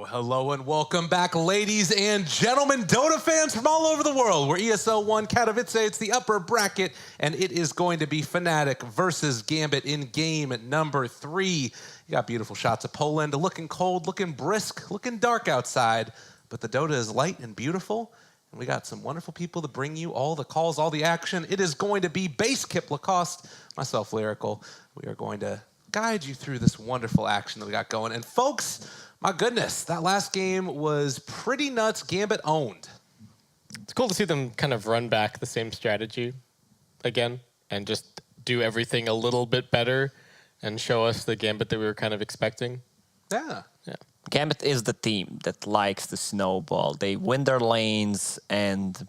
Hello, and welcome back, ladies and gentlemen, Dota fans from all over the world. We're ESL 1 Katowice. It's the upper bracket, and it is going to be Fnatic versus Gambit in game number 3. You got beautiful shots of Poland, looking cold, looking brisk, looking dark outside, but the Dota is light and beautiful, and we got some wonderful people to bring you all the calls, all the action. It is going to be Base Kip Lacoste, myself, Lyrical. We are going to guide you through this wonderful action that we got going. And folks, my goodness, that last game was pretty nuts. Gambit owned. It's cool to see them kind of run back the same strategy again and just do everything a little bit better and show us the Gambit that we were kind of expecting. Yeah. Gambit is the team that likes the snowball. They win their lanes, and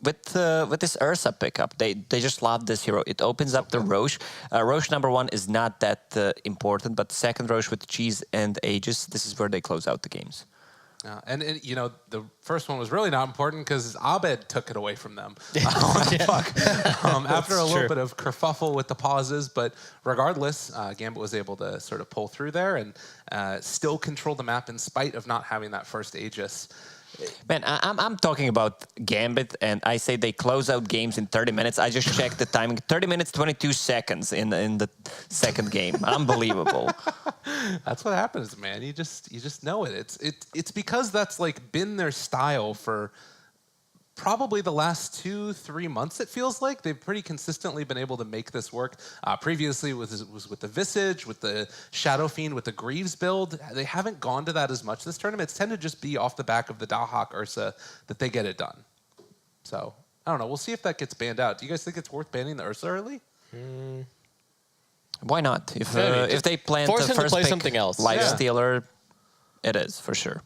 with this Ursa pickup, they just love this hero. It opens up the Roche. Roche #1 is not that important, but the second Roche with Cheese and Aegis, this is where they close out the games. And you know, the first one was really not important because Abed took it away from them. After a little bit of kerfuffle with the pauses, but regardless, Gambit was able to sort of pull through there and still control the map in spite of not having that first Aegis. Man, I'm talking about Gambit, and I say they close out games in 30 minutes. I just checked the timing. 30 minutes, 22 seconds in the second game. Unbelievable. That's what happens, man. You just know it. It's because that's like been their style for probably the last 2-3 months, it feels like. They've pretty consistently been able to make this work. Previously, it was with the Visage, with the Shadow Fiend, with the Greaves build. They haven't gone to that as much this tournament. It's tended to just be off the back of the Dahak Ursa that they get it done. So, I don't know. We'll see if that gets banned out. Do you guys think it's worth banning the Ursa early? Why not? If they plan force to him to first play pick something else. Lifestealer, it is, for sure.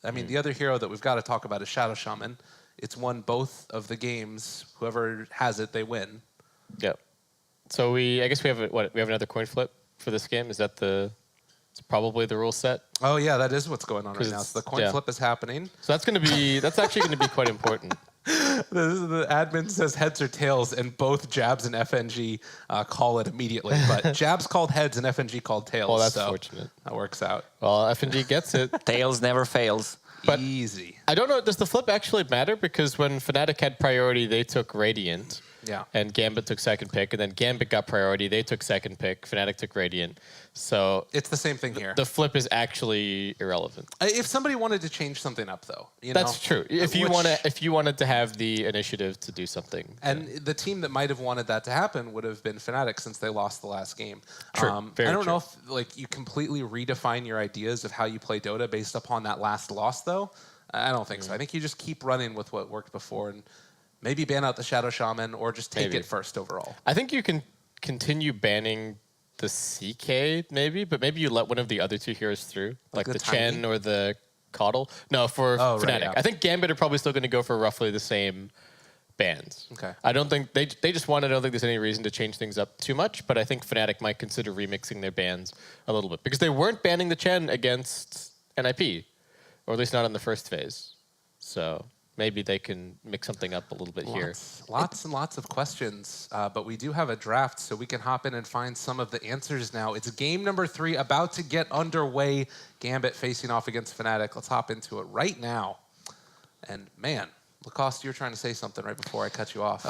I mean, the other hero that we've got to talk about is Shadow Shaman. It's won both of the games. Whoever has it, they win. Yep. So I guess we have another coin flip for this game. Is that it's probably the rule set? Oh yeah, that is what's going on right now. So the coin flip is happening. So that's actually going to be quite important. The admin says heads or tails, and both Jabs and FNG call it immediately. But Jabs called heads and FNG called tails. Well, that's so fortunate. That works out. Well, FNG gets it. Tails never fails. But easy. I don't know, does the flip actually matter? Because when Fnatic had priority, they took Radiant. Yeah. And Gambit took second pick. And then Gambit got priority, they took second pick. Fnatic took Radiant. So it's the same thing here. The flip is actually irrelevant. If somebody wanted to change something up, though, that's true. If you wanted to have the initiative to do something, and the team that might have wanted that to happen would have been Fnatic, since they lost the last game. True. I don't know if you completely redefine your ideas of how you play Dota based upon that last loss, though. I don't think so. I think you just keep running with what worked before and maybe ban out the Shadow Shaman or just take it first overall. I think you can continue banning the CK maybe, but maybe you let one of the other two heroes through, like the Chen or the Coddle. No, for Fnatic. Right, yeah. I think Gambit are probably still going to go for roughly the same bans. Okay. I don't think I don't think there's any reason to change things up too much, but I think Fnatic might consider remixing their bans a little bit because they weren't banning the Chen against NIP. Or at least not in the first phase. So maybe they can mix something up a little bit here. Lots and lots of questions, but we do have a draft, so we can hop in and find some of the answers now. It's game number 3 about to get underway. Gambit facing off against Fnatic. Let's hop into it right now. And man, Lacoste, you were trying to say something right before I cut you off.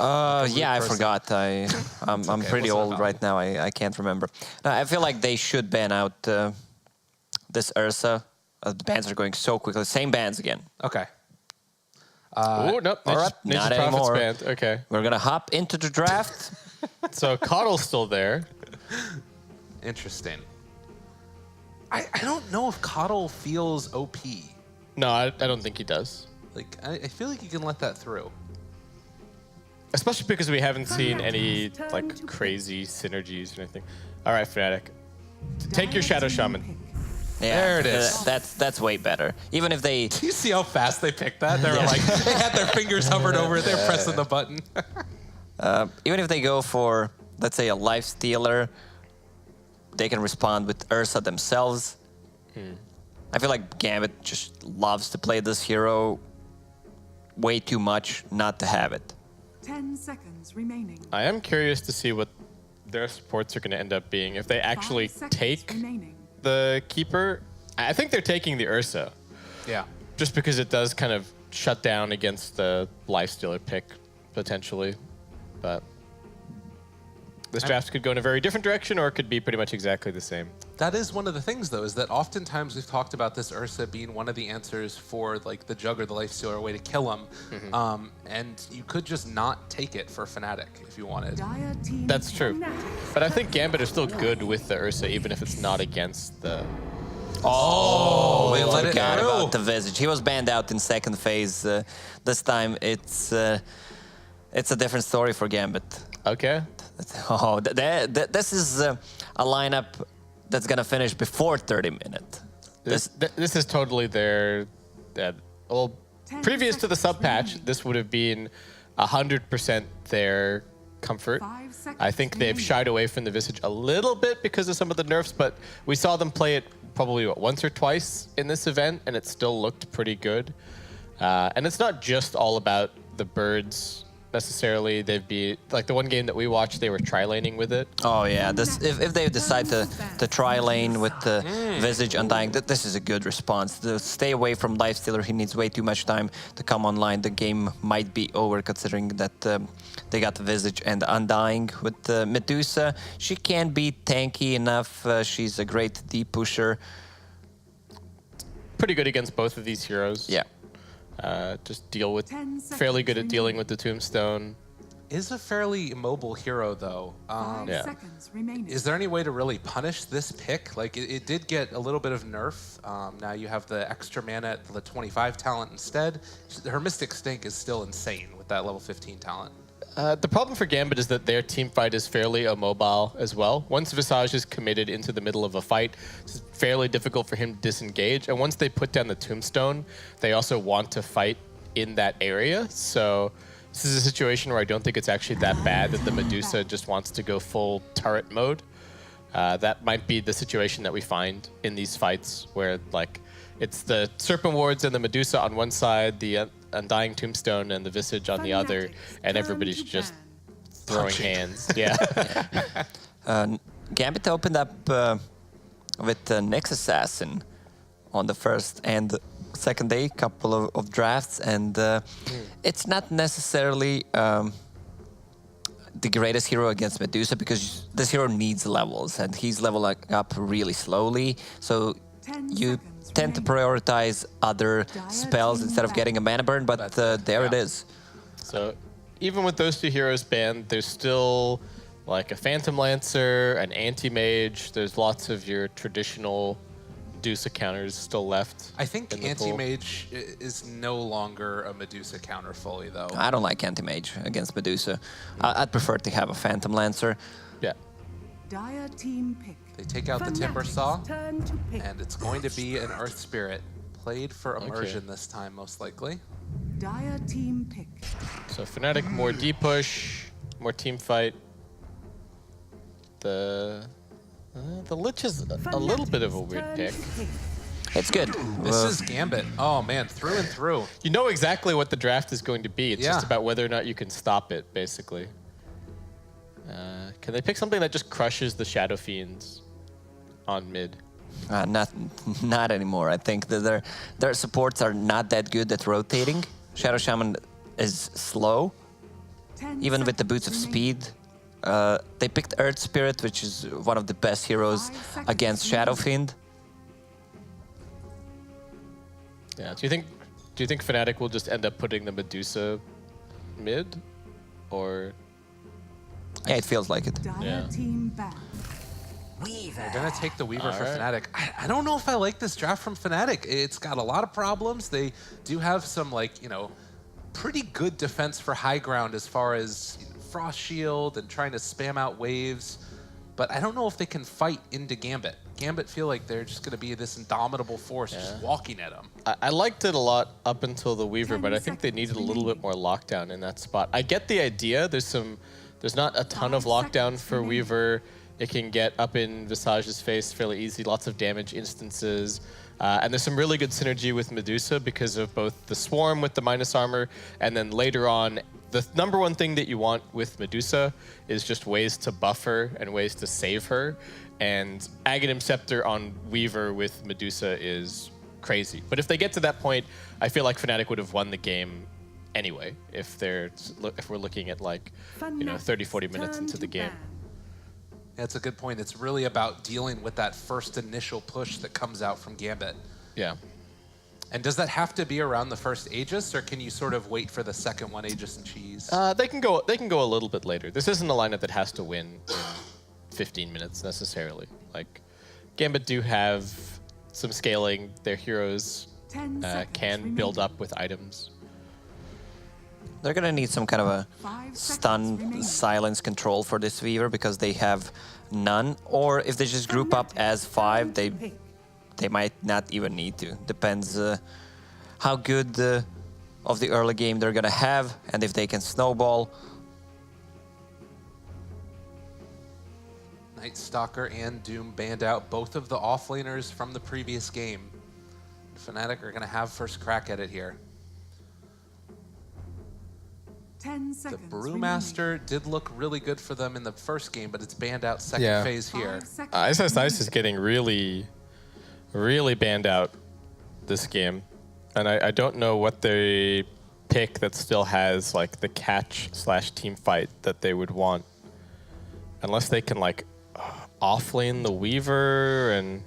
Yeah, I forgot. I'm pretty old right now. I can't remember. No, I feel like they should ban out this Ursa. The bans are going so quickly. Same bans again. Okay. Oh, no. Not anymore. Banned. Okay. We're going to hop into the draft. So Coddle's still there. Interesting. I don't know if Coddle feels OP. No, I don't think he does. Like, I feel like you can let that through. Especially because we haven't seen any like crazy synergies or anything. All right, Fnatic. Take your Shadow Shaman. Yeah, there it is. That's way better. Even if they... Do you see how fast they picked that? They were like, they had their fingers hovered over it. They're pressing the button. Even if they go for, let's say, a Lifestealer, they can respond with Ursa themselves. I feel like Gambit just loves to play this hero way too much not to have it. 10 seconds remaining. I am curious to see what their supports are going to end up being. If they actually take the Keeper I think they're taking the Ursa. Yeah. Just because it does kind of shut down against the Lifestealer pick, potentially. But this draft could go in a very different direction, or it could be pretty much exactly the same. That is one of the things, though, is that oftentimes we've talked about this Ursa being one of the answers for like the Jug or the Lifestealer, a way to kill him. And you could just not take it for Fnatic if you wanted. Dire team That's true. Fnatic. But I think Gambit are still good with the Ursa, even if it's not against the... Oh, they let it Forgot through. about the Visage. He was banned out in second phase. This time it's a different story for Gambit. Okay. Oh, this is a lineup that's gonna finish before 30 minutes. This is totally their... well, previous to the sub patch, this would have been 100% their comfort. 5 seconds I think they've remaining. shied away from the Visage a little bit because of some of the nerfs, but we saw them play it probably once or twice in this event, and it still looked pretty good. And it's not just all about the birds necessarily. They'd be like the one game that we watched, they were tri-laning with it. Oh yeah, this if they decide to try lane with the Visage Undying, this is a good response. To stay away from Lifestealer, he needs way too much time to come online. The game might be over considering that they got the Visage and Undying. With Medusa, she can be tanky enough. She's a great deep pusher. Pretty good against both of these heroes. Yeah. Just deal with 10 seconds fairly good at dealing remaining. with the Tombstone. Is a fairly mobile hero, though. 5 Yeah. seconds remaining. Is there any way to really punish this pick? Like, it did get a little bit of nerf. Now you have the extra mana at the 25 talent instead. Her Mystic Stink is still insane with that level 15 talent. The problem for Gambit is that their team fight is fairly immobile as well. Once Visage is committed into the middle of a fight, it's fairly difficult for him to disengage. And once they put down the Tombstone, they also want to fight in that area. So this is a situation where I don't think it's actually that bad that the Medusa just wants to go full turret mode. That might be the situation that we find in these fights where like it's the Serpent Wards and the Medusa on one side, the Undying Tombstone and the Visage on the other, and everybody's just throwing hands. Yeah. Gambit opened up with Nyx Assassin on the first and second day, couple of drafts, and it's not necessarily the greatest hero against Medusa because this hero needs levels, and he's leveling up really slowly, so 10 you seconds tend to remaining. prioritize other spells instead of getting a mana burn, but there it is. So even with those two heroes banned, there's still like a Phantom Lancer, an Anti-Mage. There's lots of your traditional Medusa counters still left. I think in the pool. Anti-Mage is no longer a Medusa counter fully, though. I don't like Anti-Mage against Medusa. I'd prefer to have a Phantom Lancer. Yeah. Dire team pick. They take out the Fnatic's Timber Saw, turn to pick. and it's going to be an Earth Spirit. Played for Immersion this time, most likely. Dire team pick. So Fnatic, more D-push, more team fight. The Lich is a little bit of a weird Turn pick. to pick. It's good. This is Gambit. Oh, man, through and through. You know exactly what the draft is going to be. It's just Yeah. about whether or not you can stop it, basically. Can they pick something that just crushes the Shadow Fiends on mid? Not anymore. I think that their supports are not that good at rotating. Shadow Shaman is slow, 10 even with the boots of seconds speed. They picked Earth Spirit, which is one of the best heroes 5 seconds against Shadow Fiend. Yeah. Do you think Fnatic will just end up putting the Medusa mid, or Yeah, it feels like it. Dire Yeah. team back. They're going to take the Weaver for All Fnatic. I don't know if I like this draft from Fnatic. It's got a lot of problems. They do have some, like, you know, pretty good defense for high ground as far as Frost Shield and trying to spam out waves. But I don't know if they can fight into Gambit. Gambit feel like they're just going to be this indomitable force just walking at them. I liked it a lot up until the Weaver, 10 but I think they seconds needed a little bit more lockdown in that spot. I get the idea. There's not a ton of 5 lockdown seconds for remaining. Weaver. It can get up in Visage's face fairly easy, lots of damage instances. And there's some really good synergy with Medusa because of both the Swarm with the minus armor, and then later on, the number one thing that you want with Medusa is just ways to buffer and ways to save her. And Aghanim Scepter on Weaver with Medusa is crazy. But if they get to that point, I feel like Fnatic would have won the game anyway, if we're looking at like, 30, 40 minutes into the game. That's a good point. It's really about dealing with that first initial push that comes out from Gambit. Yeah. And does that have to be around the first Aegis, or can you sort of wait for the second one, Aegis and Cheese? They can go a little bit later. This isn't a lineup that has to win in 15 minutes necessarily. Like, Gambit do have some scaling. Their heroes can build up with items. They're gonna need some kind of a 5 seconds stun remaining. silence control for this Weaver because they have none. Or if they just group up as 5, they might not even need to. Depends how good of the early game they're gonna have and if they can snowball. Night Stalker and Doom banned out both of the offlaners from the previous game. Fnatic are going to have first crack at it here. 10 The seconds Brewmaster did look really good for them in the first game, but it's banned out second phase here. Ice is getting really, really banned out this game. And I don't know what they pick that still has like the catch/team fight that they would want. Unless they can like offlane the Weaver and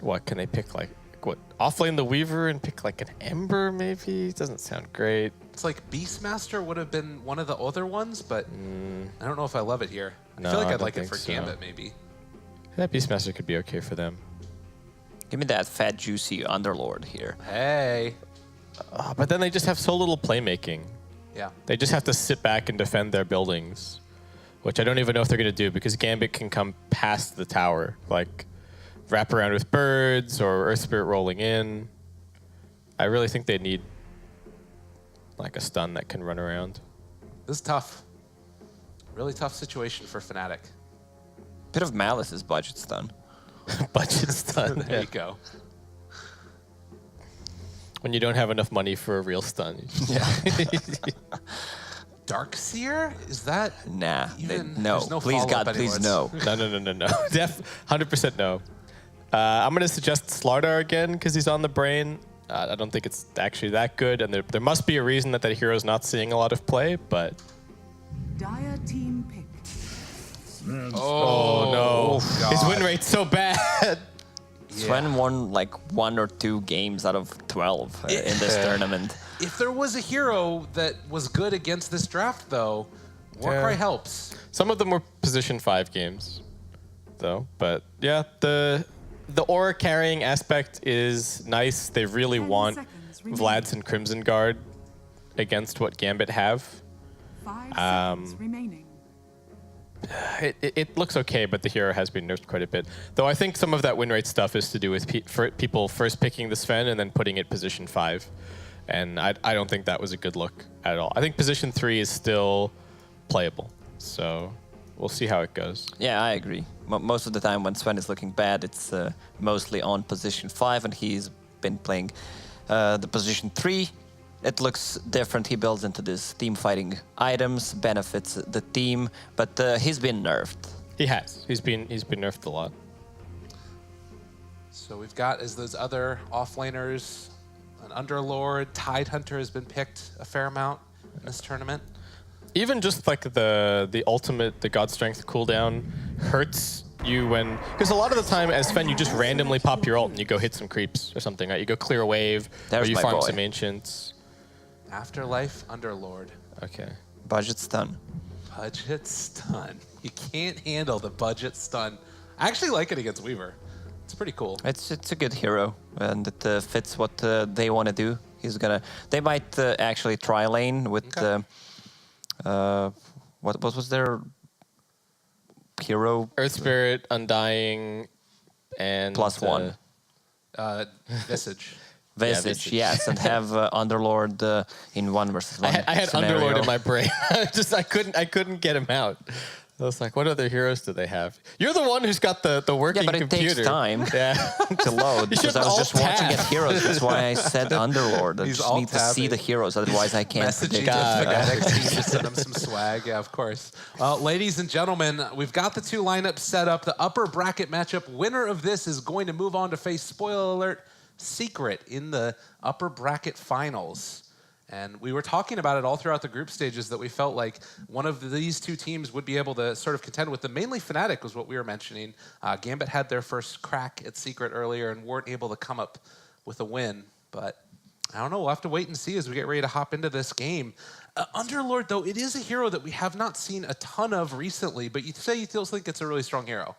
what can they pick like what offlane the Weaver and pick like an Ember maybe? Doesn't sound great. It's like Beastmaster would have been one of the other ones, but I don't know if I love it here. No, I feel like I I'd don't like it think for so. Gambit maybe. That Beastmaster could be okay for them. Give me that fat, juicy Underlord here. Hey. But then they just have so little playmaking. Yeah. They just have to sit back and defend their buildings, which I don't even know if they're going to do because Gambit can come past the tower, like wrap around with birds or Earth Spirit rolling in. I really think they need like a stun that can run around. This is tough. Really tough situation for Fnatic. Bit of Malice is budget stun. Budget stun. There you go. When you don't have enough money for a real stun. Darkseer? Is that Nah, even, no. there's no Please, follow-up God, please, anymore. no. No. 100% no. I'm going to suggest Slardar again because he's on the brain. I don't think it's actually that good, and there must be a reason that hero's not seeing a lot of play, but... Dire team pick. Oh, no. God. His win rate's so bad. Sven won like 1 or 2 games out of 12 in this tournament. If there was a hero that was good against this draft, though, Warcry helps. Some of them were position 5 games, though. But yeah, the aura carrying aspect is nice. They really 10 want seconds remaining. Vlad's and Crimson Guard against what Gambit have. 5 seconds remaining. It looks okay, but the hero has been nerfed quite a bit. Though I think some of that win rate stuff is to do with people first picking the Sven and then putting it position 5. And I don't think that was a good look at all. I think position 3 is still playable. So we'll see how it goes. Yeah, I agree. Most of the time when Sven is looking bad, it's mostly on position 5, and he's been playing the position 3. It looks different. He builds into this team fighting items, benefits the team, but he's been nerfed. He has. He's been nerfed a lot. So we've got, as those other offlaners, an Underlord. Tidehunter has been picked a fair amount in this tournament. Even just like the ultimate, the God Strength cooldown hurts you when... Because a lot of the time as Sven, you just randomly pop your ult and you go hit some creeps or something, right? You go clear a wave, There's or you my farm boy. some Ancients. Afterlife Underlord. Okay. Budget stun. Budget stun. You can't handle the budget stun. I actually like it against Weaver. It's pretty cool. It's a good hero, and it fits what they want to do. They might actually try lane with what was their hero? Earth Spirit, Undying, and... +1. Visage. Visage, Visage. yes, and have Underlord in 1 versus 1. I had scenario. Underlord in my brain. I couldn't get him out. I was like, what other heroes do they have? You're the one who's got the working Yeah, but it computer. takes time Yeah. to load because I was just watching at heroes. That's why I said Underlord. I He's just need to see alt-tabbing. the heroes, otherwise I can't Messaging predict. to Fnatic team to send them some swag. Yeah, of course. Ladies and gentlemen, we've got the two lineups set up. The upper bracket matchup winner of this is going to move on to face, spoiler alert, Secret in the upper bracket finals. And we were talking about it all throughout the group stages that we felt like one of these two teams would be able to sort of contend with them. Mainly Fnatic was what we were mentioning. Gambit had their first crack at Secret earlier and weren't able to come up with a win. But I don't know. We'll have to wait and see as we get ready to hop into this game. Underlord, though, it is a hero that we have not seen a ton of recently, but you say you still think it's a really strong hero.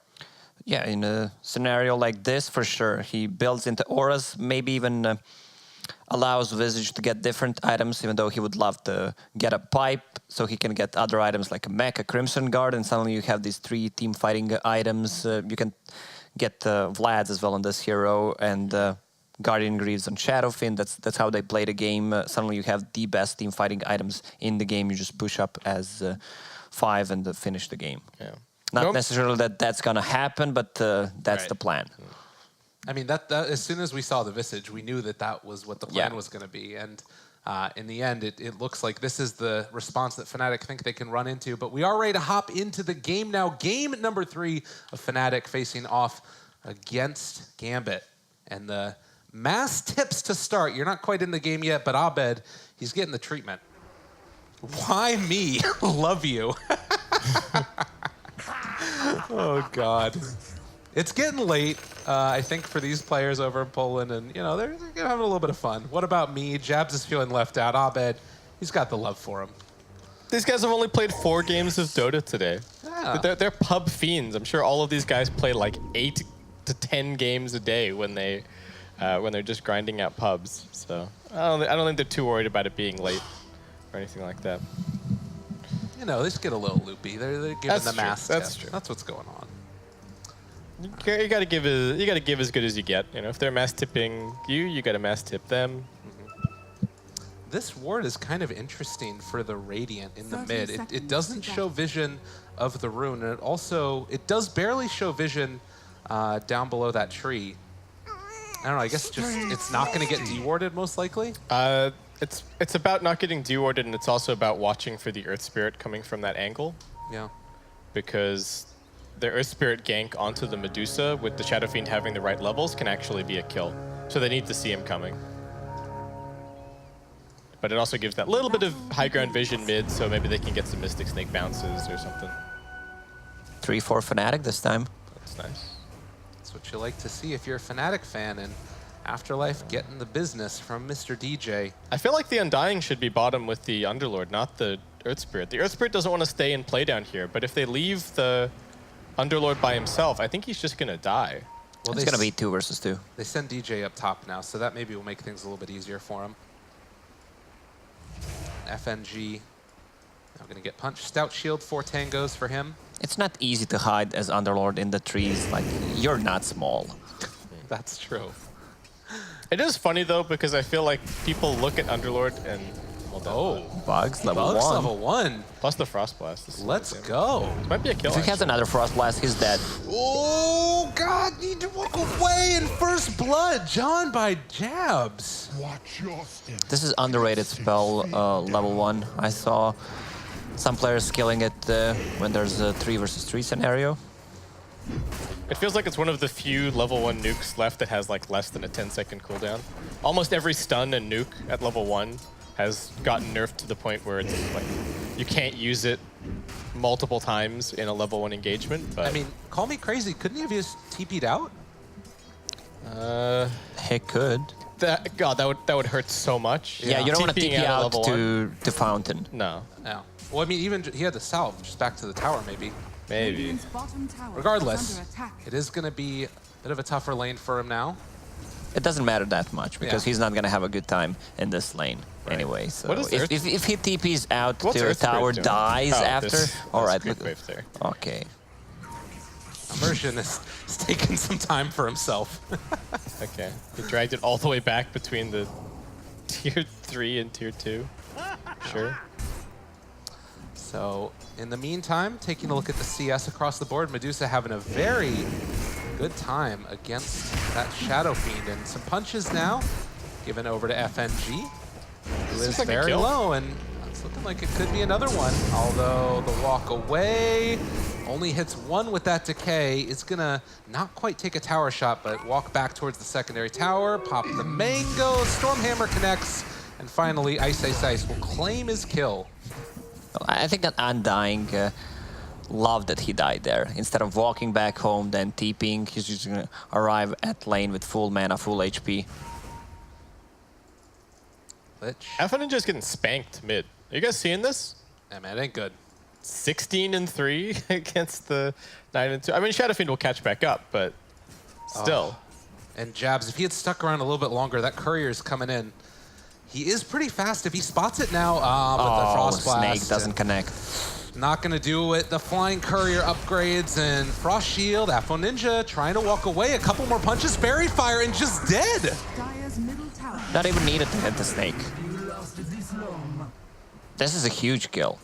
Yeah, in a scenario like this, for sure. He builds into auras, maybe even allows Visage to get different items, even though he would love to get a pipe so he can get other items like a mech, a Crimson Guard, and suddenly you have these 3 team fighting items. You can get Vlad's as well on this hero, and Guardian Greaves on Shadowfin. That's how they play the game. Suddenly you have the best team fighting items in the game. You just push up as 5 and finish the game. Yeah. Not necessarily that that's going to happen, but that's Right. the plan. I mean, that as soon as we saw the Visage, we knew that that was what the plan Yeah. was going to be. And in the end, it looks like this is the response that Fnatic think they can run into. But we are ready to hop into the game now. Game number 3 of Fnatic facing off against Gambit. And the mass tips to start. You're not quite in the game yet, but Abed, he's getting the treatment. Why me? Love you. Oh, God. It's getting late, I think, for these players over in Poland, and, you know, they're having a little bit of fun. What about me? Jabs is feeling left out. Abed, he's got the love for him. These guys have only played 4 games of Dota today. Yeah. They're pub fiends. I'm sure all of these guys play like 8 to 10 games a day when they're just grinding out pubs. So I don't think they're too worried about it being late or anything like that. You know, they just get a little loopy. They're giving That's the true. mass That's tip. true. That's what's going on. You gotta give as good as you get. You know, if they're mass tipping you gotta mass tip them. This ward is kind of interesting for the Radiant in the 30 mid. It seconds doesn't to show go. vision of the rune, and it does barely show vision down below that tree. I don't know, I guess just it's not going to get dewarded most likely. It's about not getting dewarded, and it's also about watching for the Earth Spirit coming from that angle, Yeah. because the Earth Spirit gank onto the Medusa with the Shadow Fiend having the right levels can actually be a kill. So they need to see him coming. But it also gives that little bit of high ground vision mid, so maybe they can get some Mystic Snake bounces or something. 3-4 Fnatic this time. That's nice. That's what you like to see if you're a Fnatic fan, and Afterlife getting the business from Mr. DJ. I feel like the Undying should be bottom with the Underlord, not the Earth Spirit. The Earth Spirit doesn't want to stay and play down here, but if they leave the Underlord by himself, I think he's just going to die. Well, It's going to be 2 versus 2. They send DJ up top now, so that maybe will make things a little bit easier for him. FNG now going to get punched. Stout Shield, 4 tangos for him. It's not easy to hide as Underlord in the trees. Like, you're not small. That's true. It is funny, though, because I feel like people look at Underlord and... Oh, Bugs, level Bugs 1. level 1. Plus the Frost Blast. This is Let's nice. go. This might be a kill. If he has actually. another Frost Blast, he's dead. Oh, God, need to walk away in first blood. John by Jabs. Watch your step. This is underrated spell, level 1. I saw some players killing it when there's a 3 versus 3 scenario. It feels like it's one of the few level 1 nukes left that has like less than a 10-second cooldown. Almost every stun and nuke at level 1 has gotten nerfed to the point where it's like you can't use it multiple times in a level 1 engagement. But I mean, call me crazy. Couldn't he have just TP'd out? He could. God, that would hurt so much. Yeah, you don't want to TPing TP at out level 1? to Fountain. No, No. Well, I mean, even he had the salve just back to the tower, maybe. maybe. Radiant's bottom tower is Regardless, under attack. it is going to be a bit of a tougher lane for him now. It doesn't matter that much because Yeah. he's not going to have a good time in this lane anyway. So What is if, Earth- if he TPs out What's to a Earth Spirit tower, doing? dies Oh, after. this All right, creep look. wave there. Okay. Immersion is taking some time for himself. Okay, he dragged it all the way back between the tier 3 and tier 2. Sure. So in the meantime, taking a look at the CS across the board, Medusa having a very good time against that Shadow Fiend. And some punches now given over to FNG, who is like a very kill. low, and it's looking like it could be another one. Although the walk away only hits one with that decay. It's gonna not quite take a tower shot, but walk back towards the secondary tower, pop the mango, Stormhammer connects, and finally Ice Ice Ice will claim his kill. I think that Undying loved that he died there. Instead of walking back home, then TPing, he's just gonna arrive at lane with full mana, full HP. Lich. Alpha Ninja's getting spanked mid. Are you guys seeing this? Yeah, man, it ain't good. 16-3 against the 9-2. I mean, Shadowfiend will catch back up, but still. And Jabs, if he had stuck around a little bit longer, that courier's coming in. He is pretty fast if he spots it now, but the Frost Blast Snake doesn't connect. not gonna do it. The Flying Courier upgrades and Frost Shield. Afro Ninja trying to walk away. A couple more punches, Fairy Fire, and just dead. Dire's middle tower. Not even needed to hit the Snake. This is a huge kill.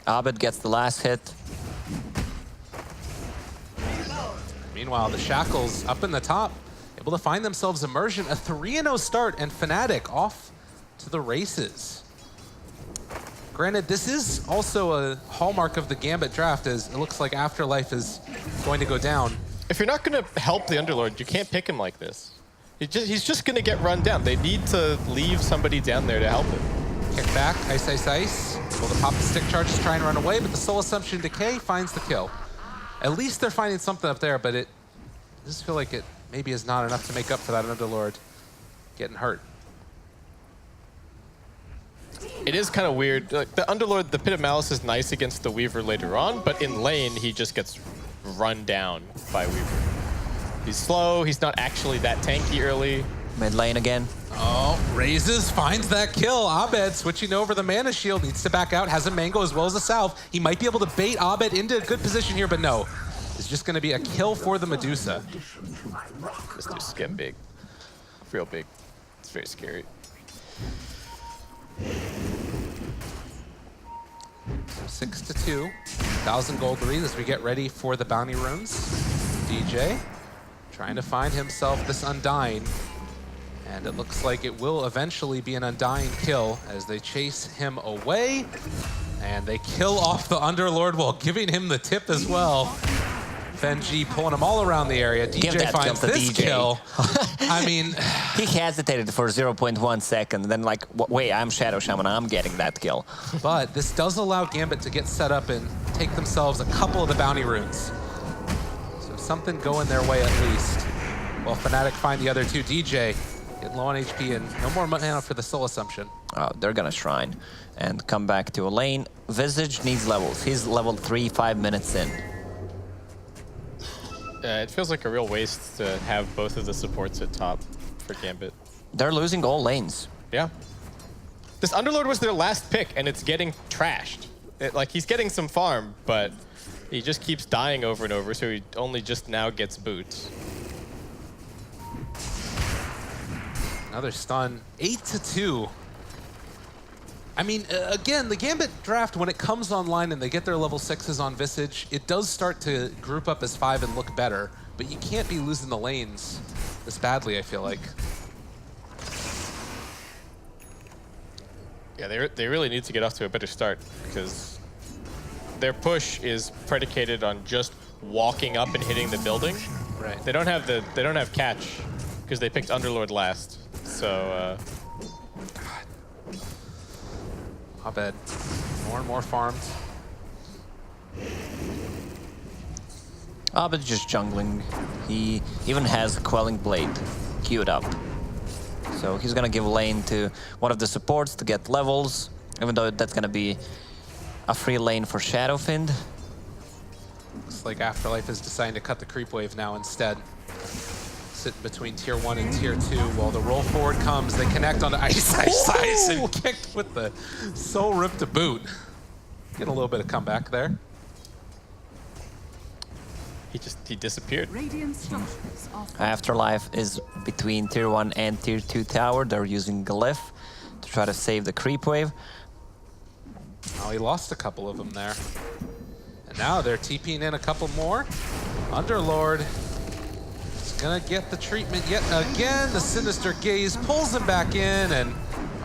Abed gets the last hit. Meanwhile, the Shackles up in the top, able to find themselves immersion. A 3-0 start, and Fnatic off to the races. Granted, this is also a hallmark of the Gambit draft, as it looks like Afterlife is going to go down. If you're not going to help the Underlord, you can't pick him like this. He's just going to get run down. They need to leave somebody down there to help him. Kick back, Ice Ice Ice. Able to pop the stick charges, try and run away, but the Soul Assumption Decay finds the kill. At least they're finding something up there, but I just feel like it maybe is not enough to make up for that Underlord getting hurt. It is kind of weird. Like, the Underlord, the Pit of Malice is nice against the Weaver later on, but in lane, he just gets run down by Weaver. He's slow, he's not actually that tanky early. Mid lane again. Oh, raises, finds that kill. Abed switching over the mana shield, needs to back out, has a mango as well as a salve. He might be able to bait Abed into a good position here, but no. It's just gonna be a kill for the Medusa. This dude's getting big. Real big. It's very scary. So 6-2, 1,000 gold lead as we get ready for the bounty runes. DJ trying to find himself this Undying. And it looks like it will eventually be an Undying kill as they chase him away. And they kill off the Underlord while giving him the tip as well. FNG pulling him all around the area. DJ finds this kill. I mean... He hesitated for 0.1 second, then like, wait, I'm Shadow Shaman, I'm getting that kill. But this does allow Gambit to get set up and take themselves a couple of the bounty runes. So something going their way at least. While Fnatic find the other two. DJ getting low on HP and no more mana for the Soul Assumption. Oh, they're gonna Shrine and come back to a lane. Visage needs levels. He's level 3, 5 minutes in. It feels like a real waste to have both of the supports at top for Gambit. They're losing all lanes. Yeah. This Underlord was their last pick, and it's getting trashed. Like, he's getting some farm, but he just keeps dying over and over, so he only just now gets boots. Another stun, 8-2. I mean, again, the Gambit draft, when it comes online and they get their level 6s on Visage, it does start to group up as 5 and look better, but you can't be losing the lanes this badly, I feel like. Yeah, they really need to get off to a better start, because their push is predicated on just walking up and hitting the building. Right. They don't have catch, because they picked Underlord last. So, Abed, more and more farmed. Abed just jungling. He even has Quelling Blade queued up. So he's gonna give lane to one of the supports to get levels, even though that's gonna be a free lane for Shadowfiend. Looks like Afterlife is deciding to cut the creep wave now instead. Sitting between tier 1 and tier 2 while the roll forward comes. They connect on the Ice Ice Ice and kicked with the Soul Rip to boot. Get a little bit of comeback there. he disappeared. Radiant structures are Afterlife is between tier 1 and tier 2 tower. They're using Glyph to try to save the creep wave. Oh, he lost a couple of them there. And now they're TPing in a couple more. Underlord is gonna get the treatment yet again. The Sinister Gaze pulls him back in, and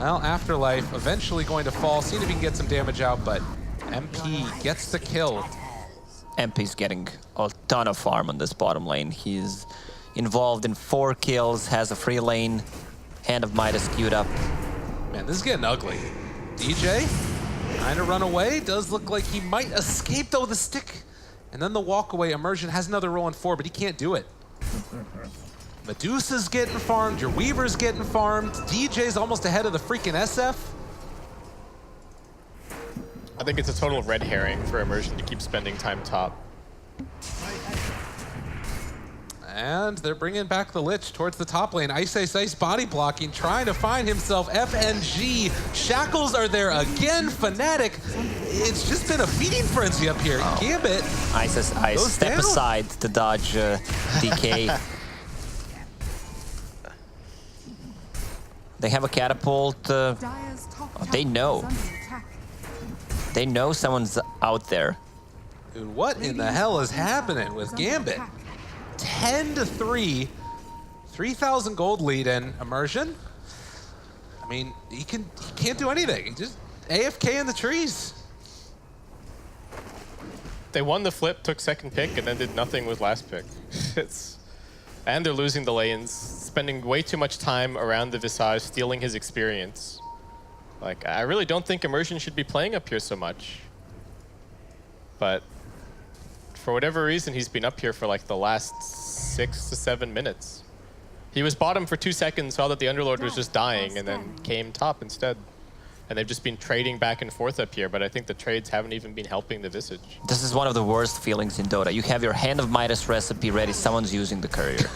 well, Afterlife eventually going to fall. See if he can get some damage out, but MP gets the kill. MP's getting a ton of farm on this bottom lane. He's involved in 4 kills, has a free lane, Hand of Midas queued up. Man, this is getting ugly. DJ trying to run away. Does look like he might escape though with the stick. And then the walk away. Immersion has another roll in 4, but he can't do it. Medusa's getting farmed. Your Weaver's getting farmed. DJ's almost ahead of the freaking SF. I think it's a total red herring for Immersion to keep spending time top. And they're bringing back the Lich towards the top lane. Ice body blocking, trying to find himself. FNG. Shackles are there again. Fnatic. It's just been a feeding frenzy up here. Oh. Gambit. Ice step down. aside to dodge DK. They have a catapult. Dire's top Oh, they tower know. is under attack. They know someone's out there. Dude, what in the hell is happening with Gambit? 10-3, 3,000 gold lead, and Immersion. I mean, he can't do anything. He just AFK in the trees. They won the flip, took second pick, and then did nothing with last pick. And they're losing the lanes, spending way too much time around the Visage, stealing his experience. Like, I really don't think Immersion should be playing up here so much. But for whatever reason, he's been up here for like the last 6 to 7 minutes. He was bottom for 2 seconds, saw that the Underlord was just dying, and then came top instead. And they've just been trading back and forth up here, but I think the trades haven't even been helping the Visage. This is one of the worst feelings in Dota. You have your Hand of Midas recipe ready, someone's using the courier.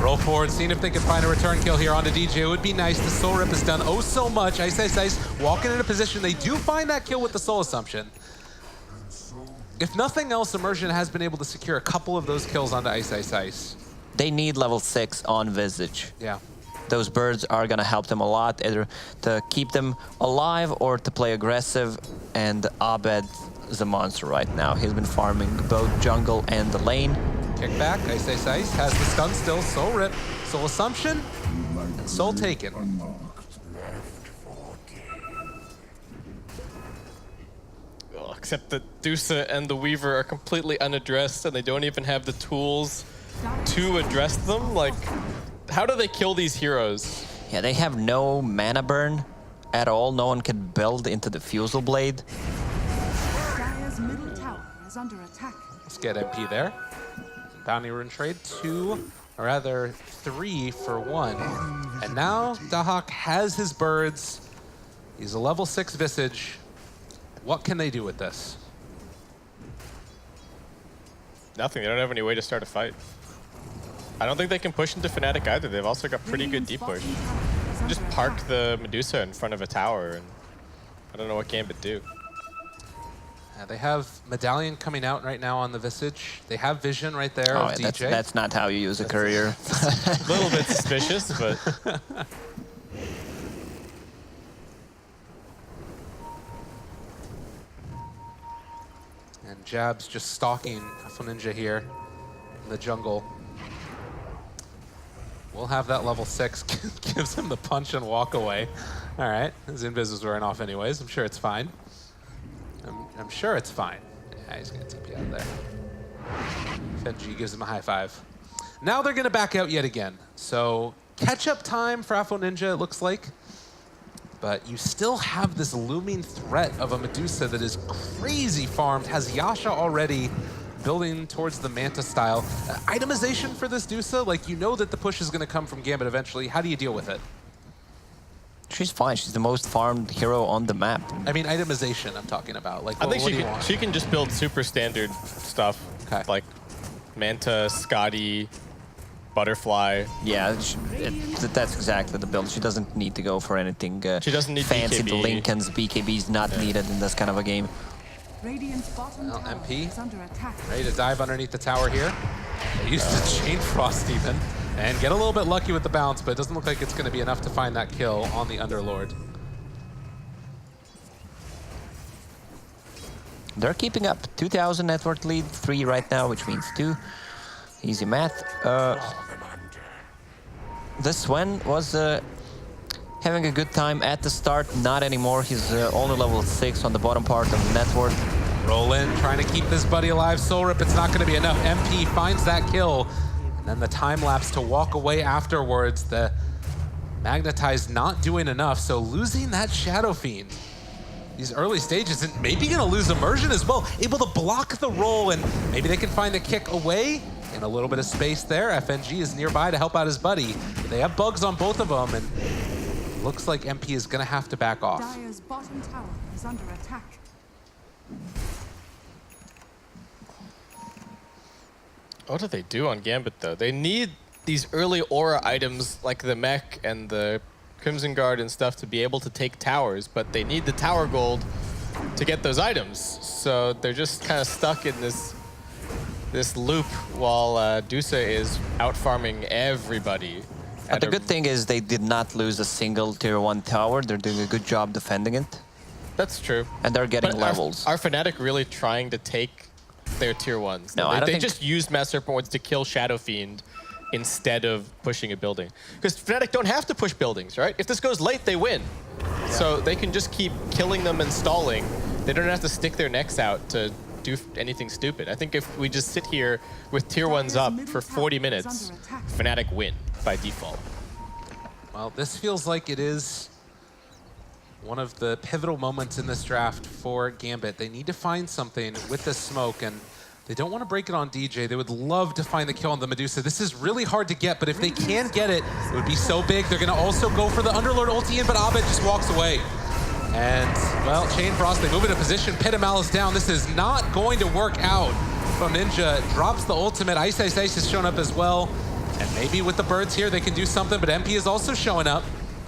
Roll forward, seeing if they can find a return kill here onto DJ. It would be nice. The Soul Rip has done oh so much. Ice walking in a position. They do find that kill with the Soul Assumption. If nothing else, Immersion has been able to secure a couple of those kills onto Ice. They need level 6 on Visage. Yeah. Those birds are gonna help them a lot, either to keep them alive or to play aggressive. And Abed is a monster right now. He's been farming both jungle and the lane. Kick back. Ice has the stun still. Soul Rip. Soul Assumption. And Soul taken. Oh, except that Dusa and the Weaver are completely unaddressed, and they don't even have the tools to address them. Like, how do they kill these heroes? Yeah, they have no mana burn at all. No one can build into the Fusel Blade. Dire's middle tower is under attack. Let's get MP there. Bounty rune trade 2, or rather 3 for 1. And now Dahak has his birds. He's a level 6 Visage. What can they do with this? Nothing. They don't have any way to start a fight. I don't think they can push into Fnatic either. They've also got pretty good deep push. Just park the Medusa in front of a tower, and I don't know what Gambit do. They have Medallion coming out right now on the Visage. They have Vision right there of DJ. That's not how you use a courier. A little bit suspicious, but And Jab's just stalking Alpha Ninja here in the jungle. We'll have that level 6. Gives him the punch and walk away. All right, his invis was wearing off anyways. I'm sure it's fine. I'm sure it's fine. Yeah, he's gonna TP out there. Fenji gives him a high five. Now they're gonna back out yet again. So catch-up time for Afro Ninja, it looks like. But you still have this looming threat of a Medusa that is crazy farmed, has Yasha already building towards the Manta style. Itemization for this Dusa, like you know that the push is gonna come from Gambit eventually. How do you deal with it? She's fine. She's the most farmed hero on the map. I mean, itemization I'm talking about. Like, I think what do you want? she can just build super standard stuff. Okay. Like Manta, Scotty, Butterfly. Yeah, that's exactly the build. She doesn't need to go for anything She doesn't need fancy. BKB. The Lincolns, BKB's not needed in this kind of a game. Radiant's bottom Well, tower MP. is under attack. Ready to dive underneath the tower here. They used to Chain Frost even. And get a little bit lucky with the bounce, but it doesn't look like it's going to be enough to find that kill on the Underlord. They're keeping up. 2,000 net worth lead, 3 right now, which means 2. Easy math. This Sven was having a good time at the start, not anymore. He's only level 6 on the bottom part of the net worth. Roll in, trying to keep this buddy alive. Soul Rip, it's not going to be enough. MP finds that kill. And then the time lapse to walk away afterwards. The Magnetize not doing enough, so losing that Shadow Fiend. These early stages, and maybe going to lose Immersion as well. Able to block the roll, and maybe they can find a kick away. In a little bit of space there. FNG is nearby to help out his buddy. They have bugs on both of them, and looks like MP is going to have to back off. Dire's bottom tower is under attack. What do they do on Gambit, though? They need these early aura items like the mech and the Crimson Guard and stuff to be able to take towers, but they need the tower gold to get those items. So they're just kind of stuck in this loop while Dusa is out farming everybody. But the good thing is they did not lose a single tier 1 tower. They're doing a good job defending it. That's true. And they're getting But levels. Are Fnatic really trying to take their tier 1s? No, I don't they think... just used Mass Serpent Wards to kill Shadow Fiend instead of pushing a building. Because Fnatic don't have to push buildings, right? If this goes late, they win. Yeah. So they can just keep killing them and stalling. They don't have to stick their necks out to do anything stupid. I think if we just sit here with tier 1s up for 40 minutes, Fnatic win by default. Well, this feels like it is one of the pivotal moments in this draft for Gambit. They need to find something with the smoke, and they don't want to break it on DJ. They would love to find the kill on the Medusa. This is really hard to get, but if they can get it, it would be so big. They're going to also go for the Underlord ulti in, but Abed just walks away. And, well, Chain Frost, they move into position. Pit of Malice down. This is not going to work out from Ninja. Drops the ultimate. Ice has shown up as well. And maybe with the birds here, they can do something, but MP is also showing up.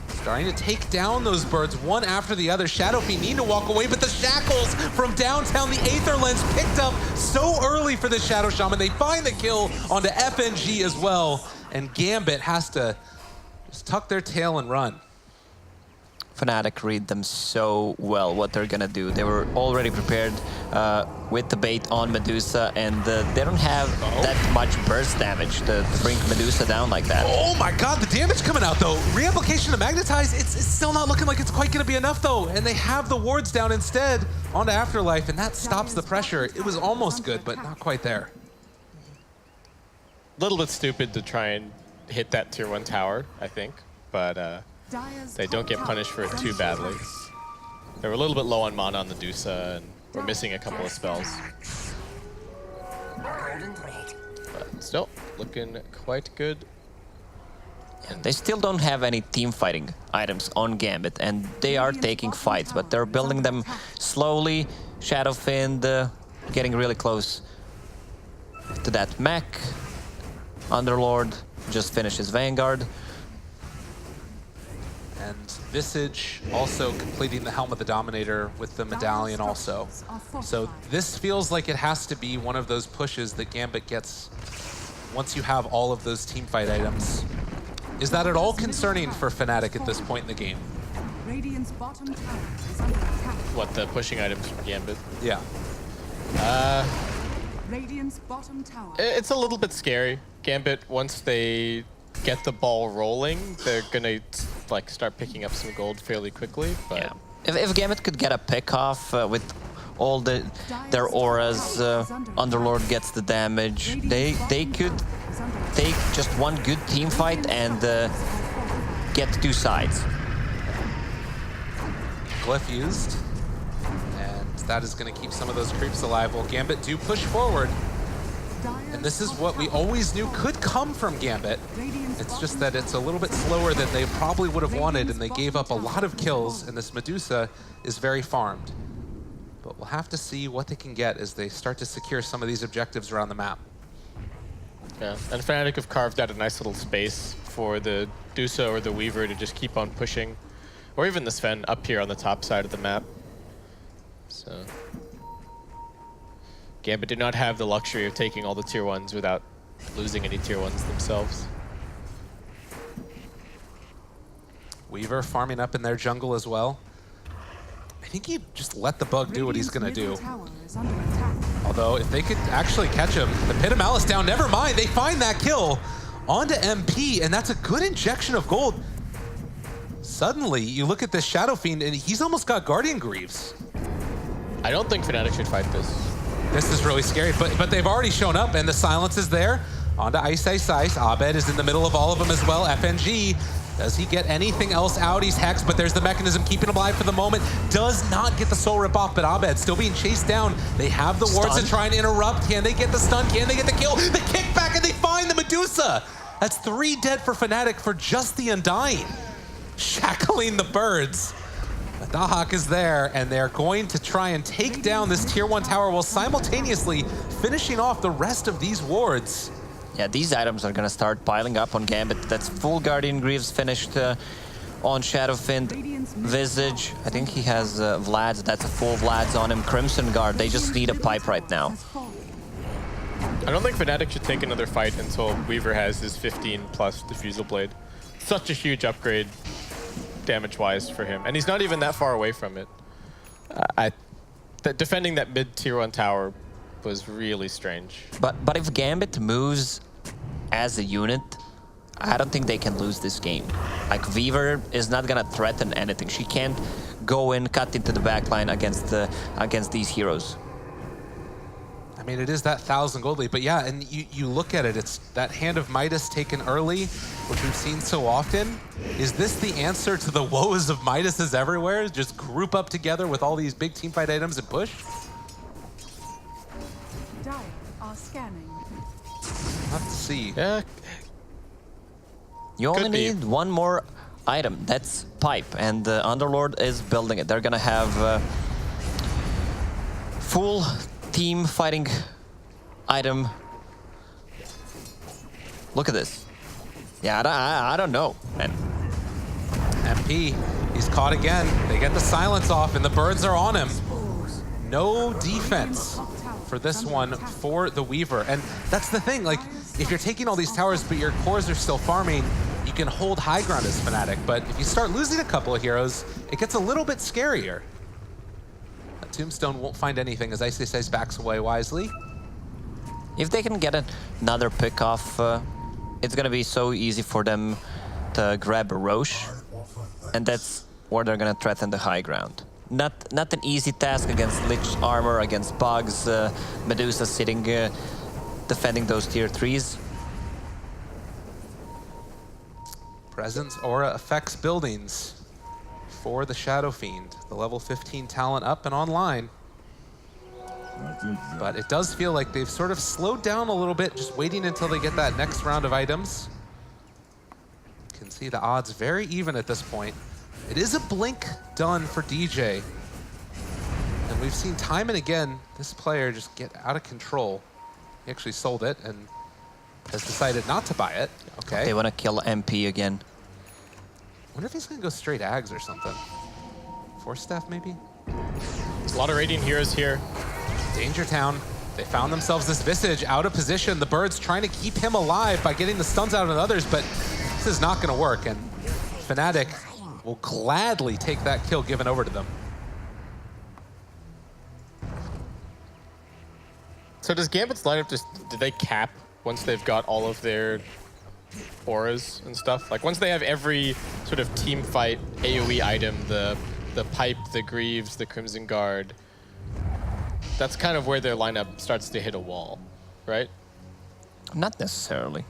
Starting to take down those birds one after the other. Shadow Fiend need to walk away, but the shackles from downtown, the Aether Lens picked up so early for the Shadow Shaman. They find the kill onto FNG as well. And Gambit has to just tuck their tail and run. Fnatic read them so well what they're gonna do. They were already prepared with the bait on Medusa, and they don't have that much burst damage to bring Medusa down like that. Oh my god, the damage coming out though. Reapplication to Magnetize, it's still not looking like it's quite gonna be enough though. And they have the wards down instead onto Afterlife, and that stops the pressure. It was almost good, but not quite there. A little bit stupid to try and hit that tier 1 tower, I think, but they don't get punished for it too badly. They were a little bit low on mana on the Dusa, and we're missing a couple of spells. But still, looking quite good. And they still don't have any team fighting items on Gambit, and they are taking fights, but they're building them slowly. Shadow Fiend getting really close to that mech. Underlord just finished his Vanguard. And Visage also completing the Helm of the Dominator with the medallion also. So this feels like it has to be one of those pushes that Gambit gets once you have all of those teamfight items. Is that at all concerning for Fnatic at this point in the game? Radiant's bottom tower is under attack. What, the pushing items from Gambit? Yeah. Radiant's bottom tower. It's a little bit scary. Gambit, once they get the ball rolling, they're gonna like start picking up some gold fairly quickly. But yeah, if Gambit could get a pick off with all their auras, Underlord gets the damage. They could take just one good team fight and get 2 sides. Glyph used, and that is going to keep some of those creeps alive. Well, Gambit do push forward. And this is what we always knew could come from Gambit. It's just that it's a little bit slower than they probably would have wanted, and they gave up a lot of kills, and this Medusa is very farmed. But we'll have to see what they can get as they start to secure some of these objectives around the map. yeah, and Fnatic have carved out a nice little space for the Dusa or the Weaver to just keep on pushing, or even the Sven up here on the top side of the map. So Gambit did not have the luxury of taking all the tier 1s without losing any tier 1s themselves. Weaver farming up in their jungle as well. And think he just let the bug do what he's gonna do. Radiant's middle tower is under attack. Although, if they could actually catch him, the Pit of Malice down, never mind, they find that kill onto MP, and that's a good injection of gold. Suddenly, you look at this Shadow Fiend, and he's almost got Guardian Greaves. I don't think Fnatic should fight this. This is really scary, but they've already shown up, and the silence is there. Onto Ice Ice Ice. Abed is in the middle of all of them as well. FNG, does he get anything else out? He's hexed, but there's the mechanism keeping him alive for the moment. Does not get the soul rip off, but Abed still being chased down. They have the wards to try and interrupt. Can they get the stun? Can they get the kill? The kickback, and they find the Medusa. That's 3 dead for Fnatic for just the Undying. Shackling the birds. The Dahak is there, and they're going to try and take down this tier 1 tower while simultaneously finishing off the rest of these wards. Yeah, these items are gonna start piling up on Gambit. That's full Guardian Greaves finished on Shadowfiend. Visage, I think he has Vlad's. That's a full Vlad's on him. Crimson Guard, they just need a pipe right now. I don't think Fnatic should take another fight until Weaver has his 15 plus Diffusal Blade. Such a huge upgrade damage-wise for him. And he's not even that far away from it. Defending that mid-tier 1 tower was really strange. But if Gambit moves as a unit, I don't think they can lose this game. Like, Weaver is not gonna threaten anything. She can't go in, cut into the backline against these heroes. I mean, it is that 1,000 gold lead, but yeah, and you look at it, it's that Hand of Midas taken early, which we've seen so often. Is this the answer to the woes of Midas's everywhere? Just group up together with all these big teamfight items and push? Dire are scanning. We'll have to see. Yeah. You only Could be. need one more item, that's pipe, and the Underlord is building it. They're gonna have full team fighting item. Look at this. Yeah, I don't know, man. MP, he's caught again. They get the silence off, and the birds are on him. No defense for this one for the Weaver. And that's the thing, like, if you're taking all these towers, but your cores are still farming, you can hold high ground as Fnatic. But if you start losing a couple of heroes, it gets a little bit scarier. Tombstone won't find anything as Ice Ice Ice backs away wisely. If they can get another pick off, it's gonna be so easy for them to grab a Roche, and that's where they're gonna threaten the high ground. Not an easy task against Lich armor, against bugs, Medusa sitting, defending those tier 3s. Presence Aura affects buildings for the Shadow Fiend. The level 15 talent up and online. But it does feel like they've sort of slowed down a little bit, just waiting until they get that next round of items. You can see the odds very even at this point. It is a blink done for DJ. And we've seen time and again this player just get out of control. He actually sold it and has decided not to buy it. Okay. They want to kill MP again. Wonder if he's gonna go straight Ags or something. Force Staff maybe? A lot of Radiant heroes here. Danger Town. They found themselves this Visage out of position. The birds trying to keep him alive by getting the stuns out on others, but this is not gonna work, and Fnatic will gladly take that kill given over to them. So does Gambit's lineup just, did they cap once they've got all of their auras and stuff? Like once they have every sort of team fight AoE item, the pipe, the Greaves, the Crimson Guard, that's kind of where their lineup starts to hit a wall, right? Not necessarily.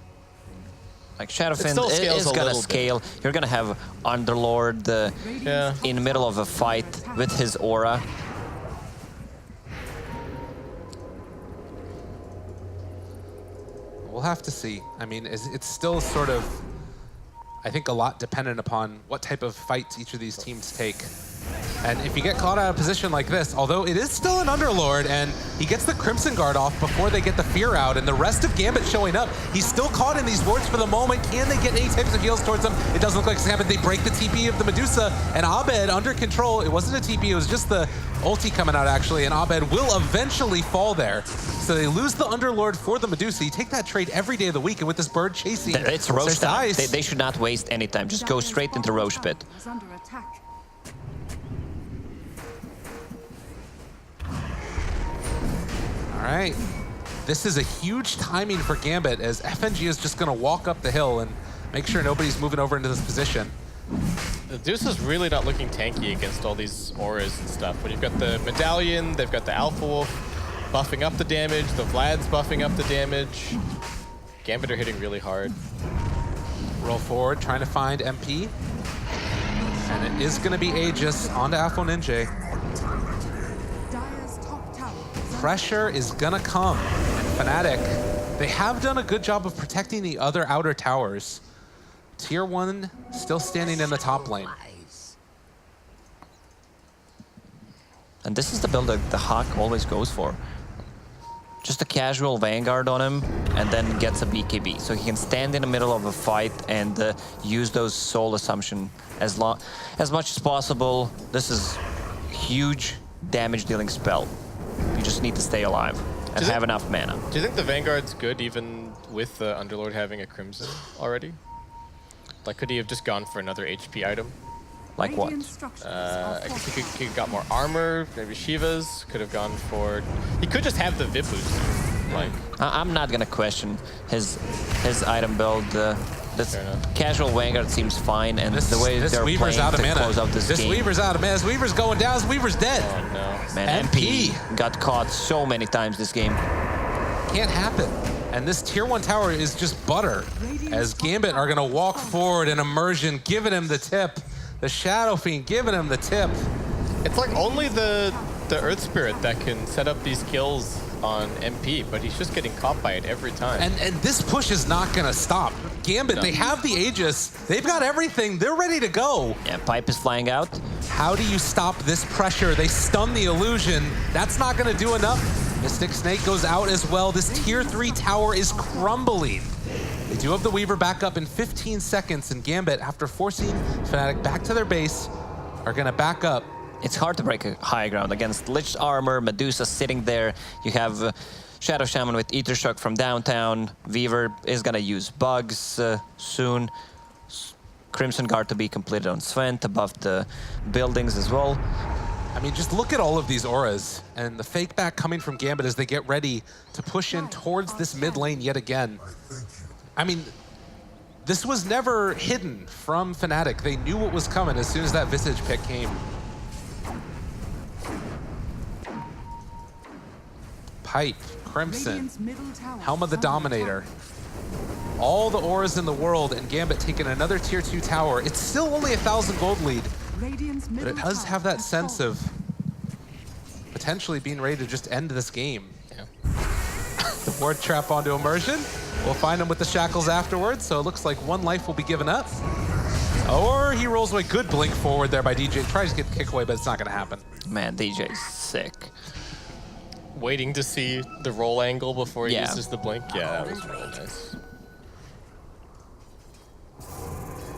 Like Shadowfiend still scales is a gonna little scale. You're gonna have Underlord Yeah. in the middle of a fight with his aura. We'll have to see. I mean, it's still sort of, I think, a lot dependent upon what type of fights each of these teams take. And if you get caught out of position like this, although it is still an Underlord, and he gets the Crimson Guard off before they get the Fear out, and the rest of Gambit showing up, he's still caught in these wards for the moment. Can they get any types of heals towards them? It doesn't look like it's happened. They break the TP of the Medusa, and Abed under control. It wasn't a TP, it was just the ulti coming out, actually, and Abed will eventually fall there. So they lose the Underlord for the Medusa. You take that trade every day of the week, and with this bird chasing, It's Roche time. Ice. They should not waste any time. Just go straight into Roche pit. Is under attack. All right. This is a huge timing for Gambit as FNG is just going to walk up the hill and make sure nobody's moving over into this position. The Deuce is really not looking tanky against all these auras and stuff. When you've got the Medallion, they've got the Alpha Wolf buffing up the damage, the Vlad's buffing up the damage. Gambit are hitting really hard. Roll forward, trying to find MP. And it is going to be Aegis onto Afro Ninja. Dire's top tower is Pressure is going to come. And Fnatic, they have done a good job of protecting the other outer towers. Tier 1 still standing in the top lane. And this is the build that the Hawk always goes for. Just a casual Vanguard on him, and then gets a BKB. So he can stand in the middle of a fight and use those soul assumption as much as possible. This is huge damage dealing spell. You just need to stay alive and have enough mana. Do you think the Vanguard's good even with the Underlord having a Crimson already? Like, could he have just gone for another HP item? Like what? Radiant structures are I guess he fortified. could got more armor, maybe Shiva's. Could have gone for... He could just have the VIP boost. Like, I'm not gonna question his item build. This Fair enough. casual Vanguard seems fine, and the way This they're Weaver's playing out of to mana. close out this game. Weaver's out of mana. This Weaver's going down. This Weaver's dead. oh no. Man, MP. MP got caught so many times this game. Can't happen. And this tier 1 tower is just butter. As Gambit are going to walk forward in immersion, giving him the tip. The Shadow Fiend giving him the tip. It's like only the Earth Spirit that can set up these kills on MP, but he's just getting caught by it every time. And this push is not going to stop. Gambit, they have the Aegis. They've got everything. They're ready to go. Yeah, Pipe is flying out. How do you stop this pressure? They stun the illusion. That's not going to do enough. Mystic Snake goes out as well. This tier 3 tower is crumbling. They do have the Weaver back up in 15 seconds, and Gambit, after forcing Fnatic back to their base, are going to back up. It's hard to break a high ground against Lich Armor, Medusa sitting there. You have Shadow Shaman with Ether Shock from downtown. Weaver is gonna use bugs soon. Crimson Guard to be completed on Svent above the buildings as well. I mean, just look at all of these auras and the fake back coming from Gambit as they get ready to push in towards this mid lane yet again. I mean, this was never hidden from Fnatic. They knew what was coming as soon as that Visage pick came. Pipe, Crimson, Radiant's middle tower Helm of the is under Dominator. attack. All the auras in the world, and Gambit taking another tier 2 tower. It's still only 1,000 gold lead, Radiant's but middle it does tower have that has sense fallen. of potentially being ready to just end this game. Yeah. The ward trap onto Immersion. We'll find him with the shackles afterwards, so it looks like one life will be given up. Or he rolls away. Good blink forward there by DJ. Tries to get the kick away, but it's not going to happen. Man, DJ's sick. Waiting to see the roll angle before he Yeah. uses the blink. Yeah, that was really nice.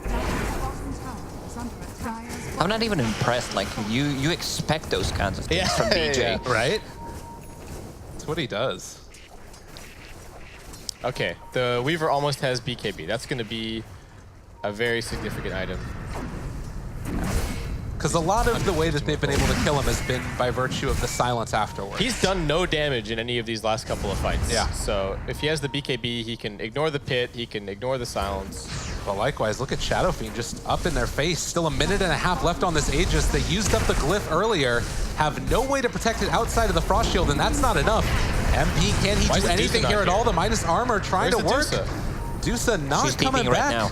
Dire's bottom tower is under attack. I'm not even impressed. Like, you expect those kinds of things Yeah, from DJ. yeah. Right? That's what he does. Okay, the Weaver almost has BKB. That's going to be a very significant item. Because a lot of the way that they've been able to kill him has been by virtue of the silence afterwards. He's done no damage in any of these last couple of fights. Yeah. So if he has the BKB, he can ignore the pit, he can ignore the silence. But likewise, look at Shadow Fiend just up in their face. Still a minute and a half left on this Aegis. They used up the glyph earlier, have no way to protect it outside of the Frost Shield, and that's not enough. MP, can he Why do is anything Medusa here not at all? here? The Midas armor trying Where's to the work. Dusa? Dusa not She's coming peeking back. right now.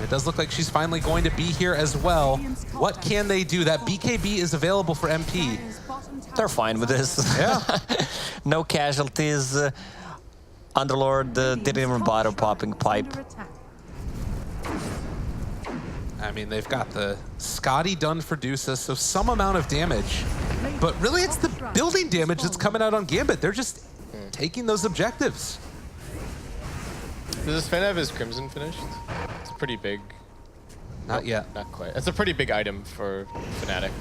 It does look like she's finally going to be here as well. What can they do? That BKB is available for MP. Dire's bottom tower They're fine with this. Yeah. No casualties. Underlord didn't even bother popping Pipe. under attack. I mean, they've got the Scotty done for Dusa, so some amount of damage. But really, it's the building damage that's coming out on Gambit. They're just taking those objectives. Does Sven have his Crimson finished? It's pretty big. Not yet. Not quite. It's a pretty big item for Fnatic.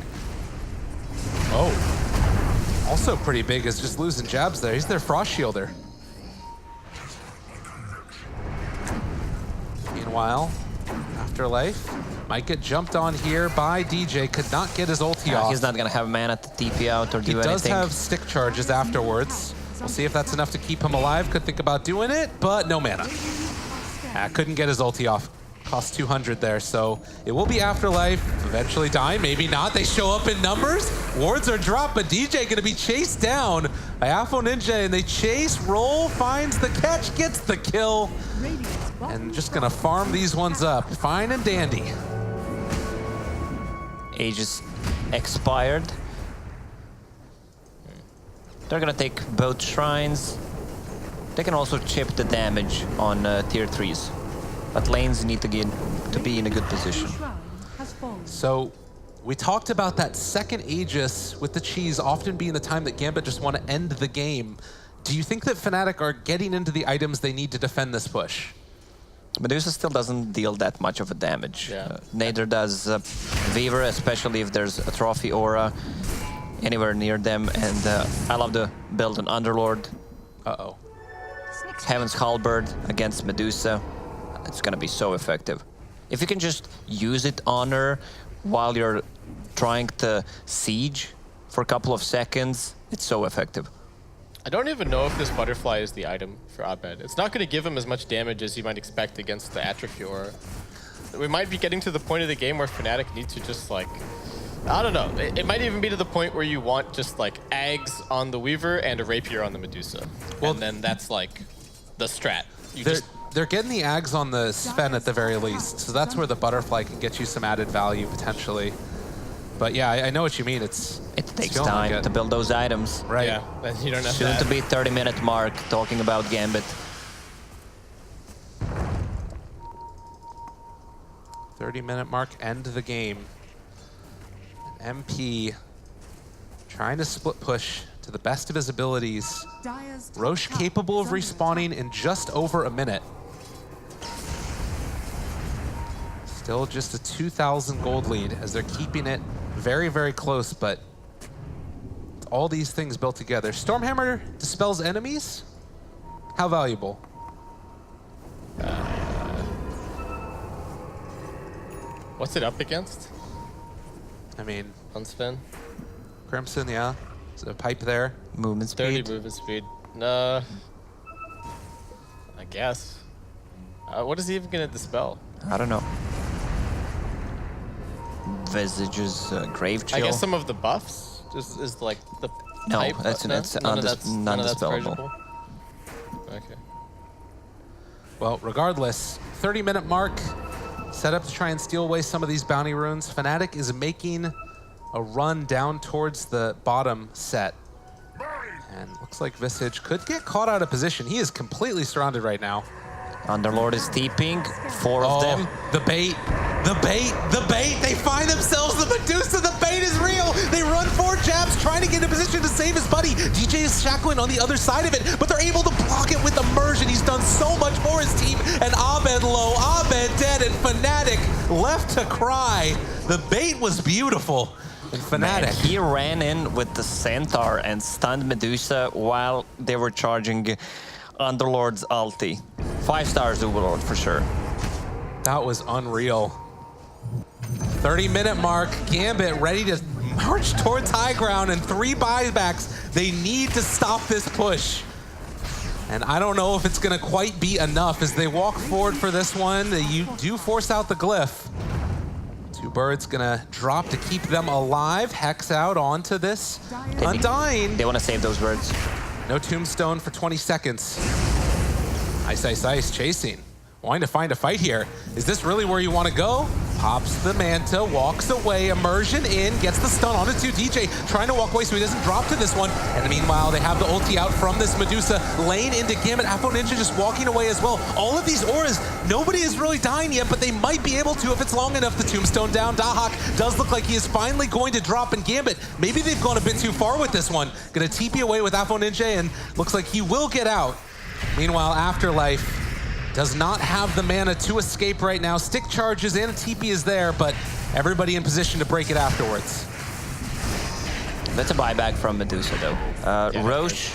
Oh. Also pretty big is just losing jabs there. He's their Frost Shielder. Meanwhile, Afterlife might get jumped on here by DJ. Could not get his ulti off. He's not gonna have mana to TP out or He do does anything. have stick charges afterwards. We'll see if that's enough to keep him alive. Could think about doing it, but no mana. Couldn't get his ulti off. Cost 200 there, so it will be Afterlife. Eventually die, maybe not. They show up in numbers. Wards are dropped, but DJ gonna be chased down by Afo Ninja, and they chase, roll, finds the catch, gets the kill, and just gonna farm these ones up. Fine and dandy. Aegis expired. They're gonna take both shrines. They can also chip the damage on tier 3s. But lanes need to be in a good position. So we talked about that second Aegis with the cheese often being the time that Gambit just want to end the game. Do you think that Fnatic are getting into the items they need to defend this push? Medusa still doesn't deal that much of a damage. Yeah. Neither does Weaver, especially if there's a trophy aura anywhere near them. And I love to build an Underlord. Uh-oh. Heaven's Halberd against Medusa. It's gonna be so effective. If you can just use it on her while you're trying to siege for a couple of seconds, it's so effective. I don't even know if this butterfly is the item for Abed. It's not going to give him as much damage as you might expect against the Atrophy Aura. We might be getting to the point of the game where Fnatic needs to just like, I don't know. It might even be to the point where you want just like Ags on the Weaver and a Rapier on the Medusa. Well, and then that's like the strat. They're getting the Ags on the Sven at the very least, so that's where the butterfly can get you some added value potentially. But yeah, I know what you mean. It takes time to build those items. Right. Yeah, you don't have Soon to be 30-minute mark talking about Gambit. 30-minute mark, end the game. MP trying to split push to the best of his abilities. Roche capable of respawning in just over a minute. Still just a 2,000 gold lead as they're keeping it very, very close, but all these things built together. Stormhammer dispels enemies? How valuable? What's it up against? I mean, On Sven? Crimson, yeah. Is there a pipe there? Movement speed. 30 movement speed. No. I guess. What is he even going to dispel? I don't know. Visage's Grave Chill. I guess some of the buffs is like the No, pipe. that's none of that's non-dispellable. purgeable? Okay. Well, regardless, 30-minute mark, set up to try and steal away some of these bounty runes. Fnatic is making a run down towards the bottom set. And looks like Visage could get caught out of position. He is completely surrounded right now. Underlord is TPing, 4 of them. The bait, the bait, the bait. They find themselves the Medusa. The bait is real. They run 4 jabs, trying to get in a position to save his buddy. DJ is shackling on the other side of it, but they're able to block it with immersion. He's done so much for his team. And Abed low, Abed dead, and Fnatic left to cry. The bait was beautiful. And Fnatic. Man, he ran in with the Centaur and stunned Medusa while they were charging Underlord's ulti. 5 stars Overlord for sure. That was unreal. 30-minute mark, Gambit ready to march towards high ground and 3 buybacks. They need to stop this push. And I don't know if it's gonna quite be enough as they walk forward for this one. You do force out the glyph. 2 birds gonna drop to keep them alive. Hex out onto this Undying. They want to save those words. No tombstone for 20 seconds. Ice, ice, ice, chasing. Wanting to find a fight here. Is this really where you want to go? Pops the Manta, walks away, immersion in, gets the stun on it too. DJ trying to walk away so he doesn't drop to this one. And meanwhile, they have the ulti out from this Medusa. Lane into Gambit, Afro Ninja just walking away as well. All of these auras, nobody is really dying yet, but they might be able to if it's long enough. The tombstone down. Dahak does look like he is finally going to drop, and Gambit, maybe they've gone a bit too far with this one. Gonna TP away with Afro Ninja, and looks like he will get out. Meanwhile, Afterlife does not have the mana to escape right now. Stick charges and a TP is there, but everybody in position to break it afterwards. That's a buyback from Medusa though. Roche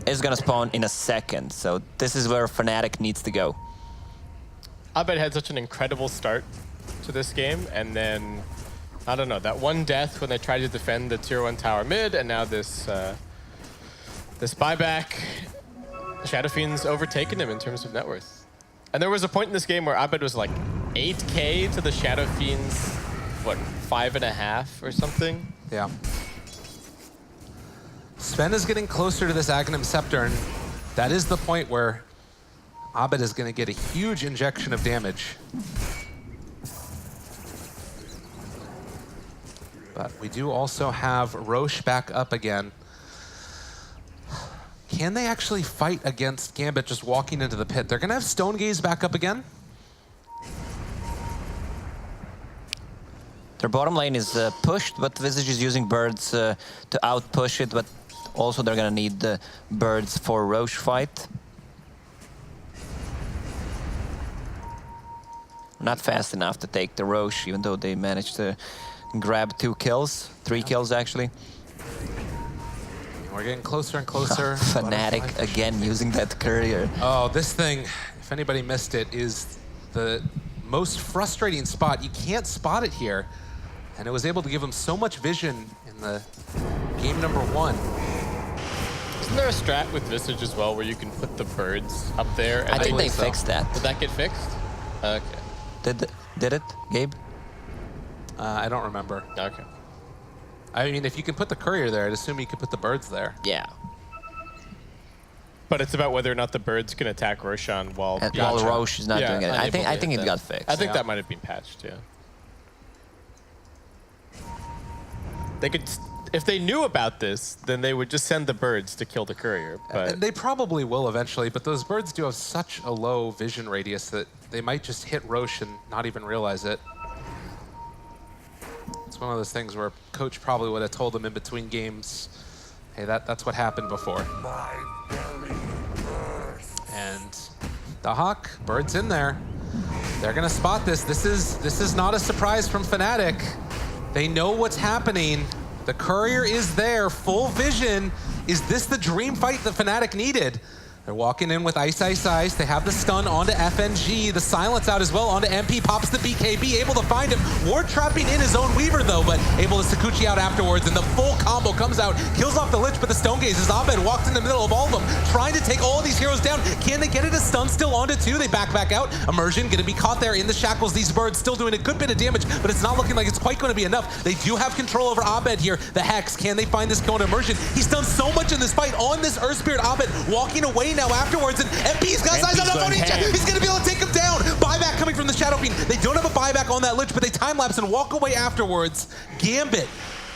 is gonna spawn in a second, so this is where Fnatic needs to go. Abed had such an incredible start to this game, and then, I don't know, that one death when they tried to defend the tier 1 tower mid, and now this This buyback, the Shadow Fiend's overtaken him in terms of net worth. And there was a point in this game where Abed was like 8K to the Shadow Fiend's, what, 5.5 or something? Yeah. Sven is getting closer to this Aghanim Scepter, and that is the point where Abed is going to get a huge injection of damage. But we do also have Roche back up again. Can they actually fight against Gambit just walking into the pit? They're going to have Stone Gaze back up again. Their bottom lane is pushed, but Visage is using birds to out-push it, but also they're going to need the birds for Roche fight. Not fast enough to take the Roche, even though they managed to grab 2 kills, 3 kills actually. We're getting closer and closer. Fnatic again using that courier. Oh, this thing, if anybody missed it, is the most frustrating spot. You can't spot it here. And it was able to give him so much vision in the game number 1. Isn't there a strat with Visage as well where you can put the birds up there? And I think they fixed that. Did that get fixed? Okay. Did it, Gabe? I don't remember. Okay. I mean, if you can put the courier there, I'd assume you could put the birds there. Yeah. But it's about whether or not the birds can attack Roshan while While Roche is not doing it. I think it that. got fixed. I think that might have been patched, yeah. They could, if they knew about this, then they would just send the birds to kill the courier. But And they probably will eventually, but those birds do have such a low vision radius that they might just hit Roche and not even realize it. It's one of those things where coach probably would have told them in between games, hey, that's what happened before. And the Hawk, birds in there. They're gonna spot this. This is not a surprise from Fnatic. They know what's happening. The courier is there, full vision. Is this the dream fight that Fnatic needed? They're walking in with Ice, Ice, Ice. They have the stun onto FNG. The silence out as well onto MP. Pops the BKB, able to find him. Ward trapping in his own Weaver, though, but able to Sakuchi out afterwards. And the full combo comes out, kills off the Lich, but the Stone Gaze as Abed walks in the middle of all of them, trying to take all of these heroes down. Can they get it? A stun still onto 2. They back out. Immersion going to be caught there in the shackles. These birds still doing a good bit of damage, but it's not looking like it's quite going to be enough. They do have control over Abed here. The Hex, can they find this kill on Immersion? He's done so much in this fight on this Earth Spirit. Abed walking away now afterwards, and MP's got eyes on Phoenicia. He's going to be able to take him down. Buyback coming from the Shadow Fiend. They don't have a buyback on that Lich, but they time-lapse and walk away afterwards. Gambit,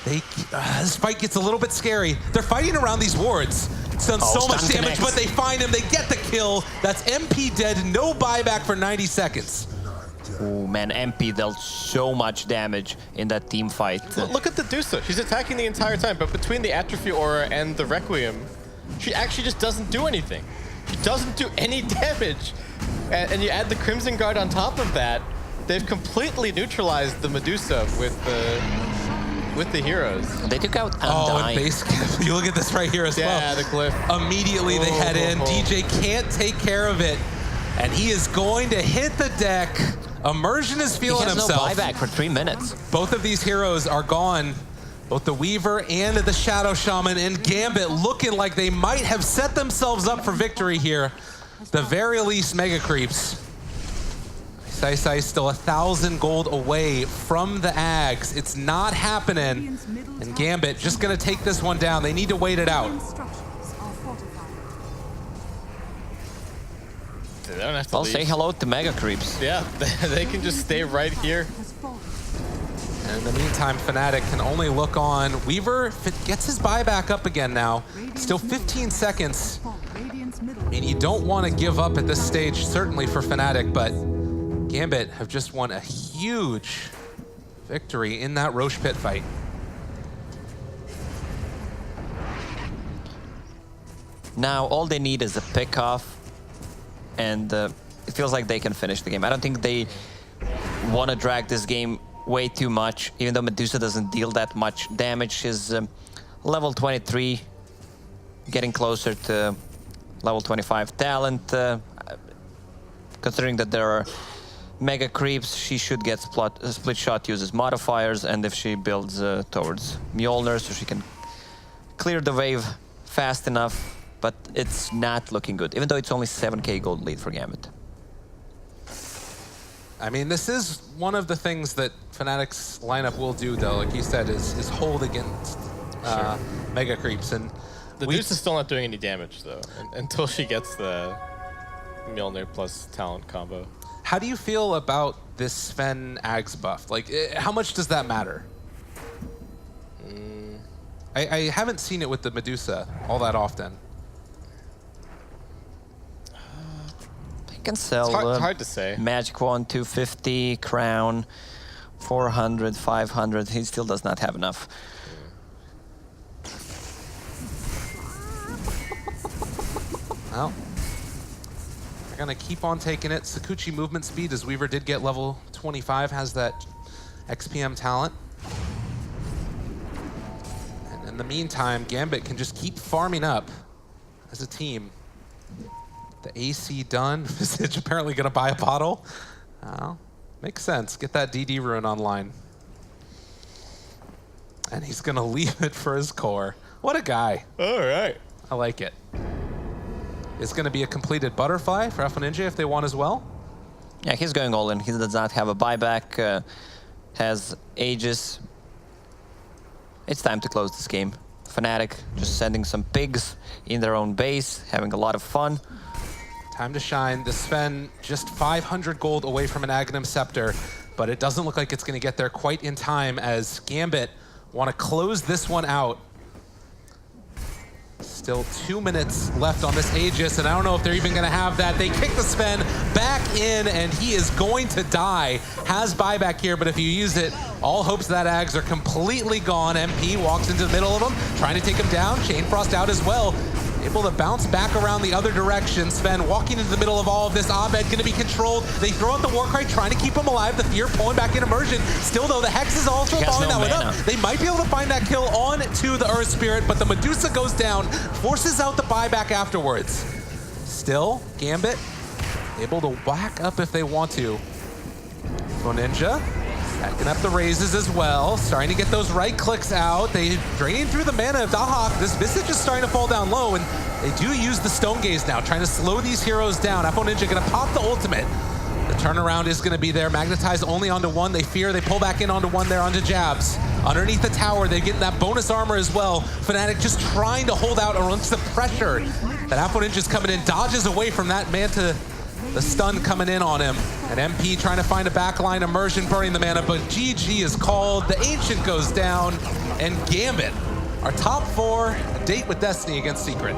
this fight gets a little bit scary. They're fighting around these wards. It's done so much damage, but they find him. They get the kill. That's MP dead. No buyback for 90 seconds. Oh man, MP dealt so much damage in that team fight. Look at the Dusa. She's attacking the entire time, but between the Atrophy Aura and the Requiem, she actually just doesn't do anything. She doesn't do any damage. And you add the Crimson Guard on top of that, they've completely neutralized the Medusa with the heroes. They took out Undyne. Oh, and base camp. You look at this right here as well. Yeah, the glyph. Immediately they head in. DJ can't take care of it, and he is going to hit the deck. Immersion is feeling himself. He has no buyback for 3 minutes. Both of these heroes are gone. Both the Weaver and the Shadow Shaman, and Gambit looking like they might have set themselves up for victory here. The very least, Mega Creeps. Ice still 1,000 gold away from the Ags. It's not happening. And Gambit just gonna take this one down. They need to wait it out. They don't have to I'll leave. say hello to Mega Creeps. Yeah, they can just stay right here. And in the meantime, Fnatic can only look on. Weaver gets his buyback up again now. Still 15 seconds. I mean, you don't want to give up at this stage, certainly for Fnatic, but Gambit have just won a huge victory in that Roche pit fight. Now all they need is a pick off, and it feels like they can finish the game. I don't think they want to drag this game way too much, even though Medusa doesn't deal that much damage. She's level 23, getting closer to level 25 talent. Considering that there are Mega Creeps, she should get split shot, uses modifiers, and if she builds towards Mjolnir, so she can clear the wave fast enough, but it's not looking good, even though it's only 7k gold lead for Gambit. I mean, this is one of the things that Fnatic's lineup will do, though, like you said, is hold against mega creeps. And The Deuce is still not doing any damage, though, until she gets the Mjolnir plus talent combo. how do you feel about this Sven Ags buff? Like, how much does that matter? I haven't seen it with the Medusa all that often. He can sell It's hard to say. Magic Wand 250, Crown 400, 500. He still does not have enough. Well, they're gonna keep on taking it. Sakuchi movement speed, as Weaver did get level 25, has that XPM talent. And in the meantime, Gambit can just keep farming up as a team. The AC done. Visage apparently gonna buy a bottle. Makes sense. Get that DD rune online. And he's gonna leave it for his core. What a guy. All right. I like it. It's going to be a completed butterfly for Alpha Ninja if they want as well. Yeah, he's going all in. He does not have a buyback, has Aegis. It's time to close this game. Fnatic just sending some pigs in their own base, having a lot of fun. Time to shine. The Sven just 500 gold away from an Aghanim Scepter, but it doesn't look like it's going to get there quite in time as Gambit want to close this one out. Still 2 minutes left on this Aegis, and I don't know if they're even going to have that. They kick the Sven back in, and he is going to die. Has buyback here, but if you use it, all hopes that Ags are completely gone. MP walks into the middle of him, trying to take him down. Chainfrost out as well. Able to bounce back around the other direction. Sven walking into the middle of all of this. Abed going to be controlled. They throw out the Warcry, trying to keep him alive. The Fear pulling back in immersion. Still, though, the Hex is also following that one up. They might be able to find that kill on to the Earth Spirit, but the Medusa goes down, forces out the buyback afterwards. Still, Gambit able to whack up if they want to. So Ninja stacking up the raises as well, starting to get those right clicks out. They draining through the mana of Dahak. This Visage is starting to fall down low, and they do use the Stone Gaze now, trying to slow these heroes down. Apo Ninja gonna pop the ultimate. The turnaround is gonna be there. Magnetize only onto one. They fear, they pull back in onto one there, onto jabs. Underneath the tower, they get that bonus armor as well. Fnatic just trying to hold out against the pressure that Apo Ninja's coming in, dodges away from that Manta. The stun coming in on him. And MP trying to find a backline immersion, burning the mana, but GG is called. The Ancient goes down, and Gambit, our top four, a date with Destiny against Secret.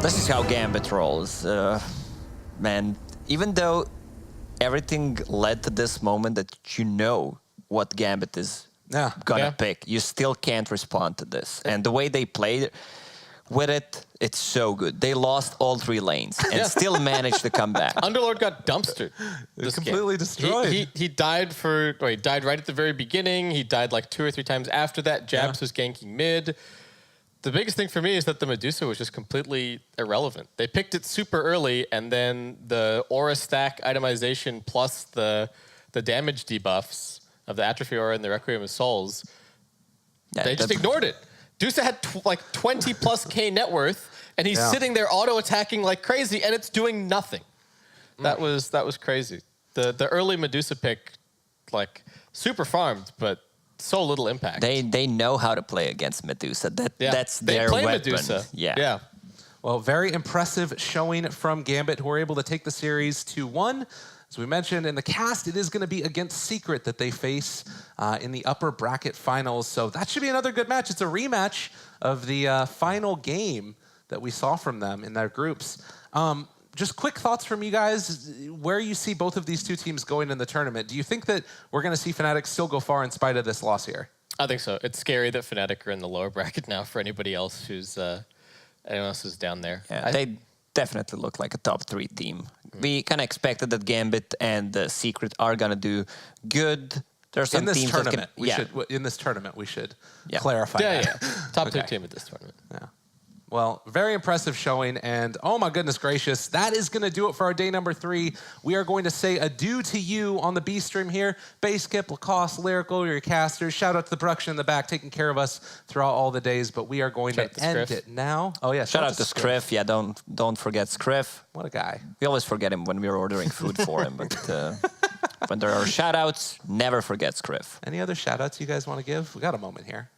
This is how Gambit rolls. Man, even though everything led to this moment that you know what Gambit is gonna pick, you still can't respond to this. And the way they played with it, it's so good. They lost all 3 lanes and still managed to come back. Underlord got dumpstered. Completely destroyed. He died he died right at the very beginning. He died like 2 or 3 times after that. Jabs was ganking mid. The biggest thing for me is that the Medusa was just completely irrelevant. They picked it super early, and then the aura stack itemization plus the damage debuffs of the Atrophy Aura and the Requiem of Souls, they just ignored it. Dusa had like 20 plus K net worth, and he's sitting there auto-attacking like crazy, and it's doing nothing. That was crazy. The early Medusa pick, like, super farmed, but so little impact. They know how to play against Medusa. That's their weapon. Medusa. Yeah. Well, very impressive showing from Gambit, who were able to take the series 2-1. As we mentioned in the cast, it is going to be against Secret that they face in the upper bracket finals. So that should be another good match. It's a rematch of the final game that we saw from them in their groups. Just quick thoughts from you guys, where you see both of these two teams going in the tournament. Do you think that we're going to see Fnatic still go far in spite of this loss here? I think so. It's scary that Fnatic are in the lower bracket now for anybody else who's anyone else who's down there. Yeah, they definitely look like a top 3 team. We kind of expected that Gambit and Secret are going to do good. There are some in this teams tournament, in this tournament, we should clarify Yeah, that. yeah. Top 2 team at this tournament. Yeah. Well, very impressive showing, and oh my goodness gracious, that is going to do it for our day number 3. We are going to say adieu to you on the B stream here. Baseskip, Lacoste, Lyrical, your casters. Shout out to the production in the back, taking care of us throughout all the days, but we are going to end it now. Oh yeah, Shout out to Scriff. Yeah, don't forget Scriff. What a guy. We always forget him when we're ordering food for him, but when there are shout outs, never forget Scriff. Any other shout outs you guys want to give? We got a moment here.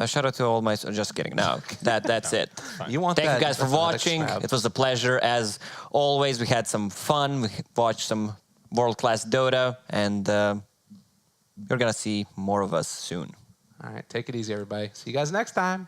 Shout out to all my... Just kidding. No, that's it. You want Thank that, you guys for that's not watching. extra. It was a pleasure. As always, we had some fun. We watched some world-class Dota, and you're going to see more of us soon. All right, take it easy, everybody. See you guys next time.